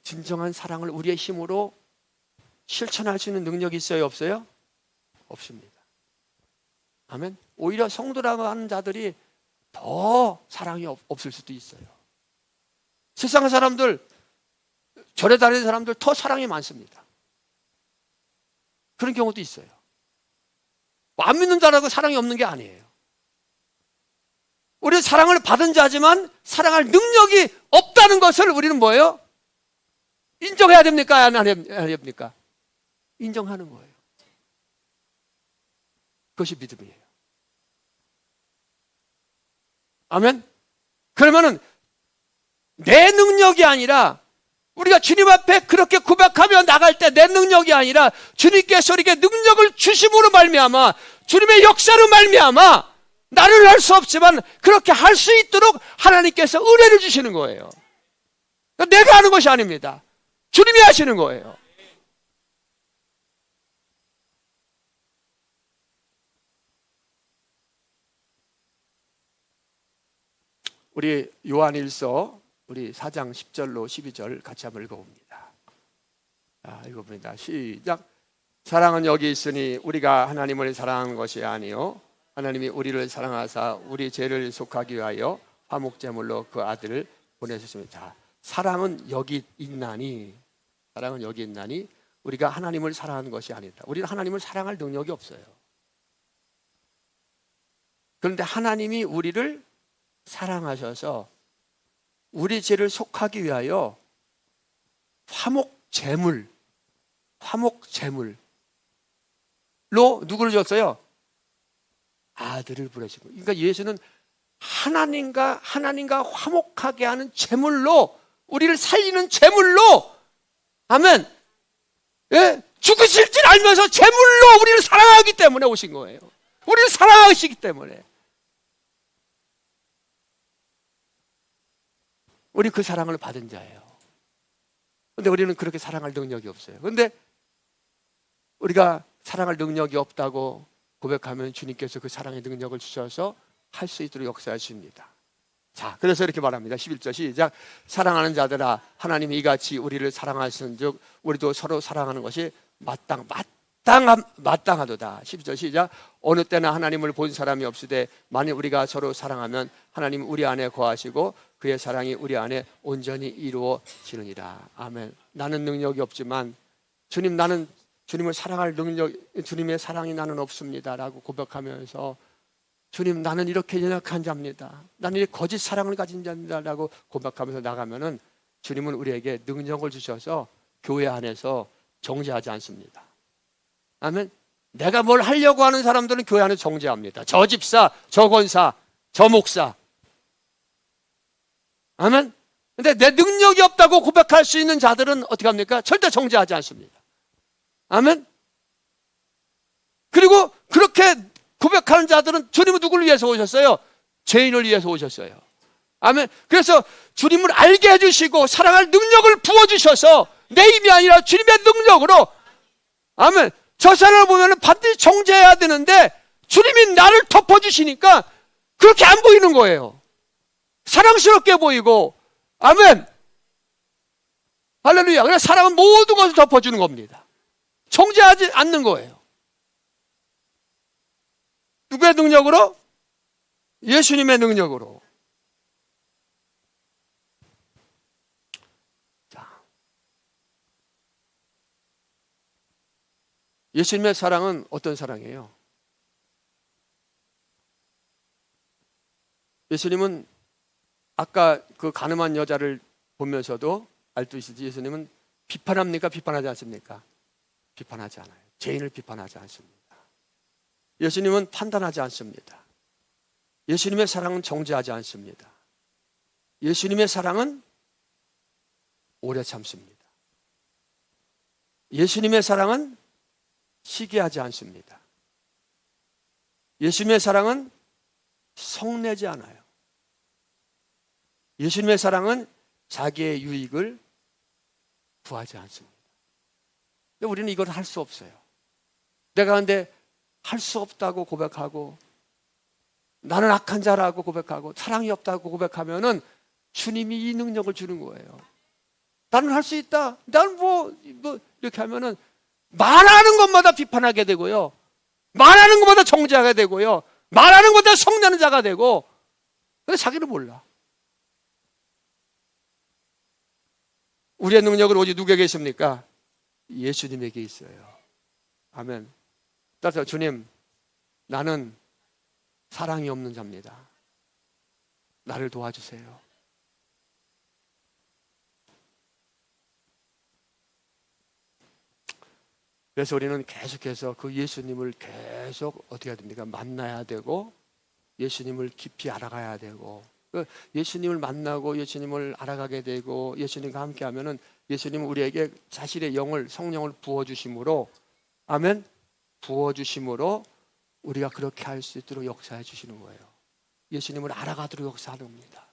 진정한 사랑을 우리의 힘으로 실천할 수 있는 능력이 있어요? 없어요? 없습니다. 아멘. 오히려 성도라고 하는 자들이 더 사랑이 없을 수도 있어요. 세상 사람들, 절에 다니는 사람들 더 사랑이 많습니다. 그런 경우도 있어요. 안 믿는 자라고 사랑이 없는 게 아니에요. 우리는 사랑을 받은 자지만 사랑할 능력이 없다는 것을 우리는 뭐예요? 인정해야 됩니까? 안 해야 됩니까? 인정하는 거예요. 그것이 믿음이에요. 아멘? 그러면은 내 능력이 아니라 우리가 주님 앞에 그렇게 고백하며 나갈 때 내 능력이 아니라 주님께서 우리에게 능력을 주심으로 말미암아 주님의 역사로 말미암아 나는 할 수 없지만 그렇게 할 수 있도록 하나님께서 은혜를 주시는 거예요. 그러니까 내가 하는 것이 아닙니다. 주님이 하시는 거예요. 우리 요한일서 우리 4장 10절로 12절 같이 한번 읽어봅니다. 읽어봅니다. 시작. 사랑은 여기 있으니 우리가 하나님을 사랑한 것이 아니요 하나님이 우리를 사랑하사 우리 죄를 속하기 위하여 화목제물로 그 아들을 보내셨습니다. 사랑은 여기 있나니 우리가 하나님을 사랑하는 것이 아니다. 우리는 하나님을 사랑할 능력이 없어요. 그런데 하나님이 우리를 사랑하셔서 우리 죄를 속하기 위하여 화목 제물로 누구를 줬어요? 아들을 보내시고. 그러니까 예수는 하나님과 화목하게 하는 제물로, 우리를 살리는 제물로, 아멘. 예? 죽으실 줄 알면서 제물로 우리를 사랑하기 때문에 오신 거예요. 우리를 사랑하시기 때문에. 우리 그 사랑을 받은 자예요. 근데 우리는 그렇게 사랑할 능력이 없어요. 근데 우리가 사랑할 능력이 없다고 고백하면 주님께서 그 사랑의 능력을 주셔서 할 수 있도록 역사하십니다. 자, 그래서 이렇게 말합니다. 11절 시작. 사랑하는 자들아, 하나님이 이같이 우리를 사랑하신즉 우리도 서로 사랑하는 것이 마땅하도다. 12절 시작. 어느 때나 하나님을 본 사람이 없으되 만일 우리가 서로 사랑하면 하나님 우리 안에 거하시고 그의 사랑이 우리 안에 온전히 이루어지느니라. 아멘. 나는 능력이 없지만 주님, 나는 주님을 사랑할 능력, 주님의 사랑이 나는 없습니다라고 고백하면서 주님, 나는 이렇게 연약한 자입니다. 나는 이 거짓 사랑을 가진 자입니다라고 고백하면서 나가면은 주님은 우리에게 능력을 주셔서 교회 안에서 정죄하지 않습니다. 아멘. 내가 뭘 하려고 하는 사람들은 교회 안에 정죄합니다. 저 집사, 저 권사, 저 목사. 아멘. 근데 내 능력이 없다고 고백할 수 있는 자들은 어떻게 합니까? 절대 정죄하지 않습니다. 아멘. 그리고 그렇게 고백하는 자들은 주님은 누구를 위해서 오셨어요? 죄인을 위해서 오셨어요. 아멘. 그래서 주님을 알게 해주시고 사랑할 능력을 부어주셔서 내 힘이 아니라 주님의 능력으로, 아멘. 저 사람을 보면 반드시 정죄해야 되는데 주님이 나를 덮어주시니까 그렇게 안 보이는 거예요. 사랑스럽게 보이고, 아멘. 할렐루야. 그래서 사랑은 모든 것을 덮어주는 겁니다. 정죄하지 않는 거예요. 누구의 능력으로? 예수님의 능력으로. 자, 예수님의 사랑은 어떤 사랑이에요? 예수님은 아까 그 가늠한 여자를 보면서도 알듯이 예수님은 비판합니까? 비판하지 않습니까? 비판하지 않아요. 죄인을 비판하지 않습니다. 예수님은 판단하지 않습니다. 예수님의 사랑은 정죄하지 않습니다. 예수님의 사랑은 오래 참습니다. 예수님의 사랑은 시기하지 않습니다. 예수님의 사랑은 성내지 않아요. 예수님의 사랑은 자기의 유익을 구하지 않습니다. 근데 우리는 이걸 할 수 없어요. 내가 근데 할 수 없다고 고백하고 나는 악한 자라고 고백하고 사랑이 없다고 고백하면은 주님이 이 능력을 주는 거예요. 나는 할 수 있다. 나는 뭐 이렇게 하면은 말하는 것마다 비판하게 되고요. 말하는 것마다 정죄하게 되고요. 말하는 것마다 성내는 자가 되고. 근데 자기는 몰라. 우리의 능력은 오직 누구에게 있습니까? 예수님에게 있어요. 아멘. 따라서 주님, 나는 사랑이 없는 자입니다. 나를 도와주세요. 그래서 우리는 계속해서 그 예수님을 계속 어떻게 해야 됩니까? 만나야 되고 예수님을 깊이 알아가야 되고, 예수님을 만나고 예수님을 알아가게 되고 예수님과 함께 하면은 예수님은 우리에게 자신의 영을, 성령을 부어주심으로, 아멘, 부어주심으로 우리가 그렇게 할 수 있도록 역사해 주시는 거예요. 예수님을 알아가도록 역사하는 겁니다.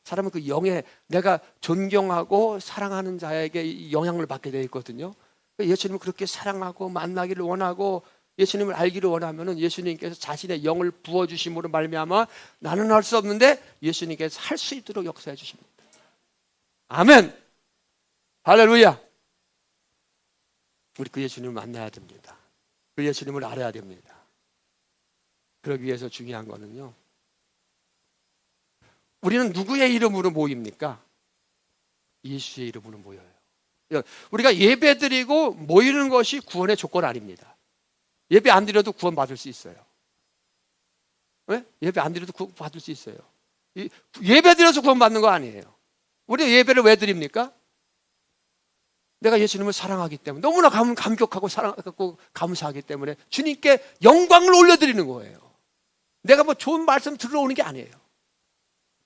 사람은 그 영에, 내가 존경하고 사랑하는 자에게 영향을 받게 되어 있거든요. 예수님을 그렇게 사랑하고 만나기를 원하고 예수님을 알기를 원하면은 예수님께서 자신의 영을 부어주심으로 말미암아 나는 할 수 없는데 예수님께서 할 수 있도록 역사해 주십니다. 아멘. 할렐루야. 우리 그 예수님을 만나야 됩니다. 그 예수님을 알아야 됩니다. 그러기 위해서 중요한 거는요, 우리는 누구의 이름으로 모입니까? 예수의 이름으로 모여요. 우리가 예배 드리고 모이는 것이 구원의 조건 아닙니다. 예배 안 드려도 구원 받을 수 있어요. 네? 예배 안 드려도 구원 받을 수 있어요. 예배 드려서 구원 받는 거 아니에요. 우리 예배를 왜 드립니까? 내가 예수님을 사랑하기 때문에, 너무나 감격하고 사랑하고 감사하기 때문에 주님께 영광을 올려드리는 거예요. 내가 뭐 좋은 말씀 들어오는 게 아니에요.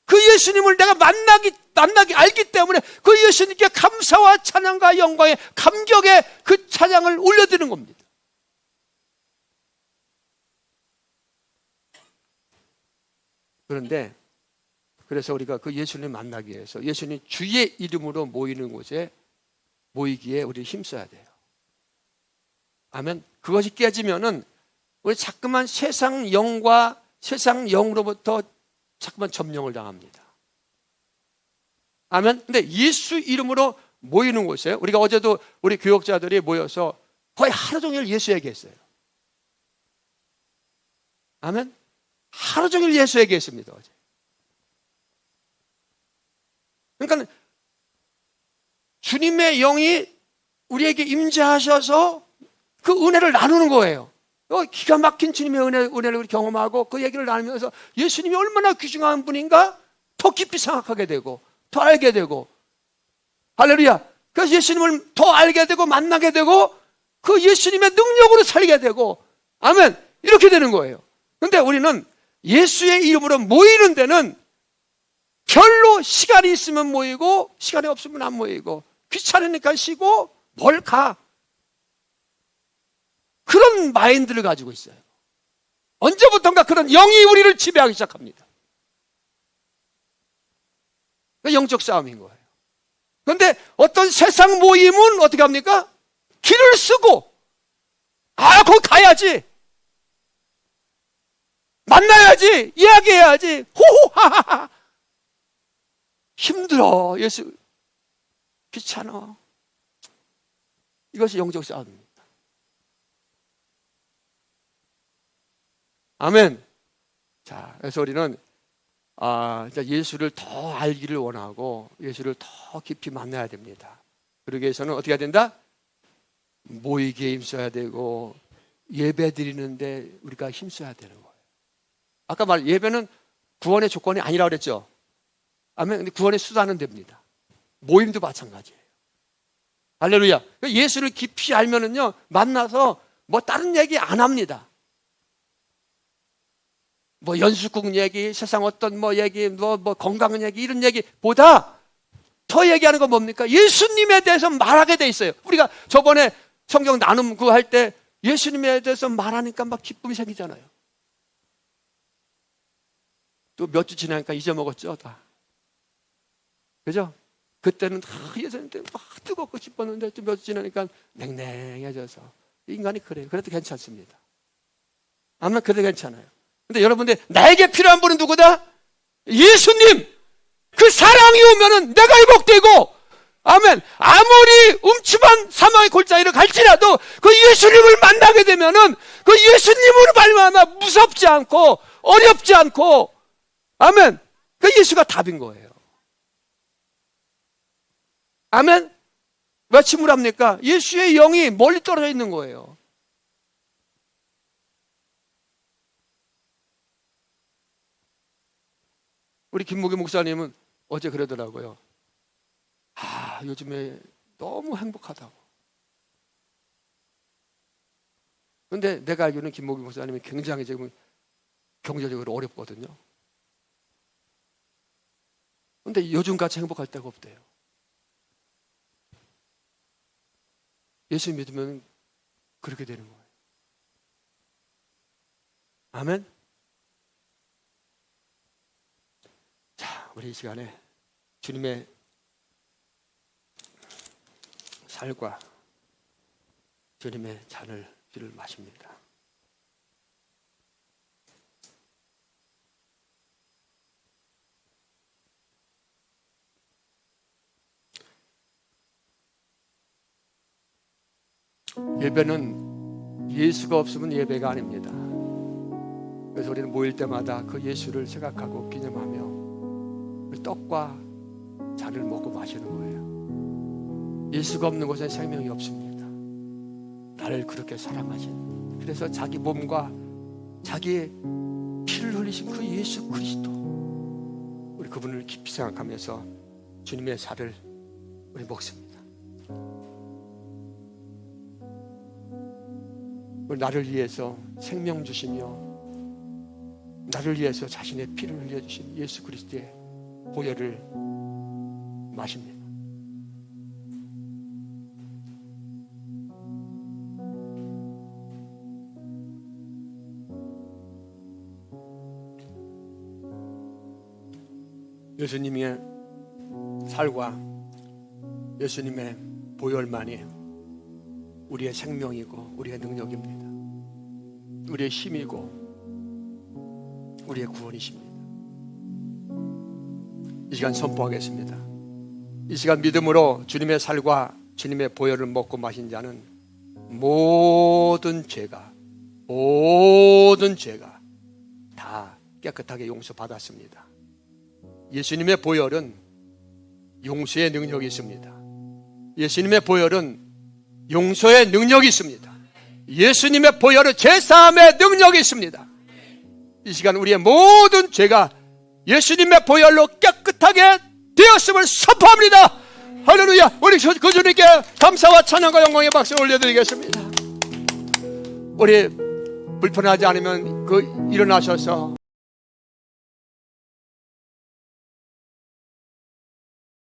그 예수님을 내가 만나기 알기 때문에 그 예수님께 감사와 찬양과 영광의 감격의 그 찬양을 올려드리는 겁니다. 그런데 그래서 우리가 그 예수님 만나기 위해서 예수님 주의 이름으로 모이는 곳에 모이기에 우리 힘써야 돼요. 아멘. 그것이 깨지면은 우리 자꾸만 세상 영과 세상 영으로부터 자꾸만 점령을 당합니다. 아멘. 근데 예수 이름으로 모이는 곳에, 우리가 어제도 우리 교역자들이 모여서 거의 하루 종일 예수 얘기했어요. 아멘. 하루 종일 예수 얘기했습니다, 어제. 그러니까 주님의 영이 우리에게 임재하셔서 그 은혜를 나누는 거예요. 기가 막힌 주님의 은혜를 경험하고 그 얘기를 나누면서 예수님이 얼마나 귀중한 분인가 더 깊이 생각하게 되고 더 알게 되고, 할렐루야. 그래서 예수님을 더 알게 되고 만나게 되고 그 예수님의 능력으로 살게 되고, 아멘, 이렇게 되는 거예요. 그런데 우리는 예수의 이름으로 모이는 데는 별로 시간이 있으면 모이고 시간이 없으면 안 모이고 귀찮으니까 쉬고 뭘 가, 그런 마인드를 가지고 있어요. 언제부턴가 그런 영이 우리를 지배하기 시작합니다. 영적 싸움인 거예요. 그런데 어떤 세상 모임은 어떻게 합니까? 길을 쓰고, 거기 가야지, 만나야지, 이야기해야지, 호호하하하. 힘들어, 예수 귀찮아. 이것이 영적 싸움입니다. 아멘. 자, 그래서 우리는 예수를 더 알기를 원하고 예수를 더 깊이 만나야 됩니다. 그러기 위해서는 어떻게 해야 된다? 모이기에 힘써야 되고 예배 드리는데 우리가 힘써야 되는 거예요. 아까 예배는 구원의 조건이 아니라고 그랬죠. 아멘. 근데 구원의 수단은 됩니다. 모임도 마찬가지예요. 할렐루야. 예수를 깊이 알면은요, 만나서 뭐 다른 얘기 안 합니다. 뭐 연수국 얘기, 세상 어떤 뭐 얘기, 뭐 건강 얘기, 이런 얘기보다 더 얘기하는 건 뭡니까? 예수님에 대해서 말하게 돼 있어요. 우리가 저번에 성경 나눔 그거 할 때 예수님에 대해서 말하니까 막 기쁨이 생기잖아요. 또 몇 주 지나니까 잊어먹었죠, 다. 그죠? 그때는 예수님 때문에 막 뜨겁고 싶었는데 또 몇 주 지나니까 냉랭해져서. 인간이 그래요. 그래도 괜찮습니다. 아마 그래도 괜찮아요. 근데 여러분들, 나에게 필요한 분은 누구다? 예수님! 그 사랑이 오면은 내가 회복되고, 아멘, 아무리 음침한 사망의 골짜기를 갈지라도 그 예수님을 만나게 되면은 그 예수님으로 말미암아 무섭지 않고 어렵지 않고, 아멘, 그 예수가 답인 거예요. 아멘. 왜 침울합니까? 예수의 영이 멀리 떨어져 있는 거예요. 우리 김무기 목사님은 어제 그러더라고요. 요즘에 너무 행복하다고. 그런데 내가 알기로는 김무기 목사님이 굉장히 지금 경제적으로 어렵거든요. 그런데 요즘같이 행복할 때가 없대요. 예수 믿으면 그렇게 되는 거예요. 아멘. 자, 우리 이 시간에 주님의 살과 주님의 잔을 마십니다. 예배는 예수가 없으면 예배가 아닙니다. 그래서 우리는 모일 때마다 그 예수를 생각하고 기념하며 그 떡과 잔을 먹고 마시는 거예요. 예수가 없는 곳엔 생명이 없습니다. 나를 그렇게 사랑하신, 그래서 자기 몸과 자기의 피를 흘리신 그 예수 그리스도, 우리 그분을 깊이 생각하면서 주님의 살을 우리 먹습니다. 나를 위해서 생명 주시며 나를 위해서 자신의 피를 흘려주신 예수 그리스도의 보혈을 마십니다. 예수님의 살과 예수님의 보혈만이 우리의 생명이고 우리의 능력입니다. 우리의 힘이고 우리의 구원이십니다. 이 시간 선포하겠습니다. 이 시간 믿음으로 주님의 살과 주님의 보혈을 먹고 마신 자는 모든 죄가 다 깨끗하게 용서받았습니다. 예수님의 보혈은 용서의 능력이 있습니다. 예수님의 보혈은 용서의 능력이 있습니다. 예수님의 보혈은 죄사함의 능력이 있습니다. 이 시간 우리의 모든 죄가 예수님의 보혈로 깨끗하게 되었음을 선포합니다. 할렐루야. 우리 그 주님께 감사와 찬양과 영광의 박수 올려드리겠습니다. 우리 불편하지 않으면 일어나셔서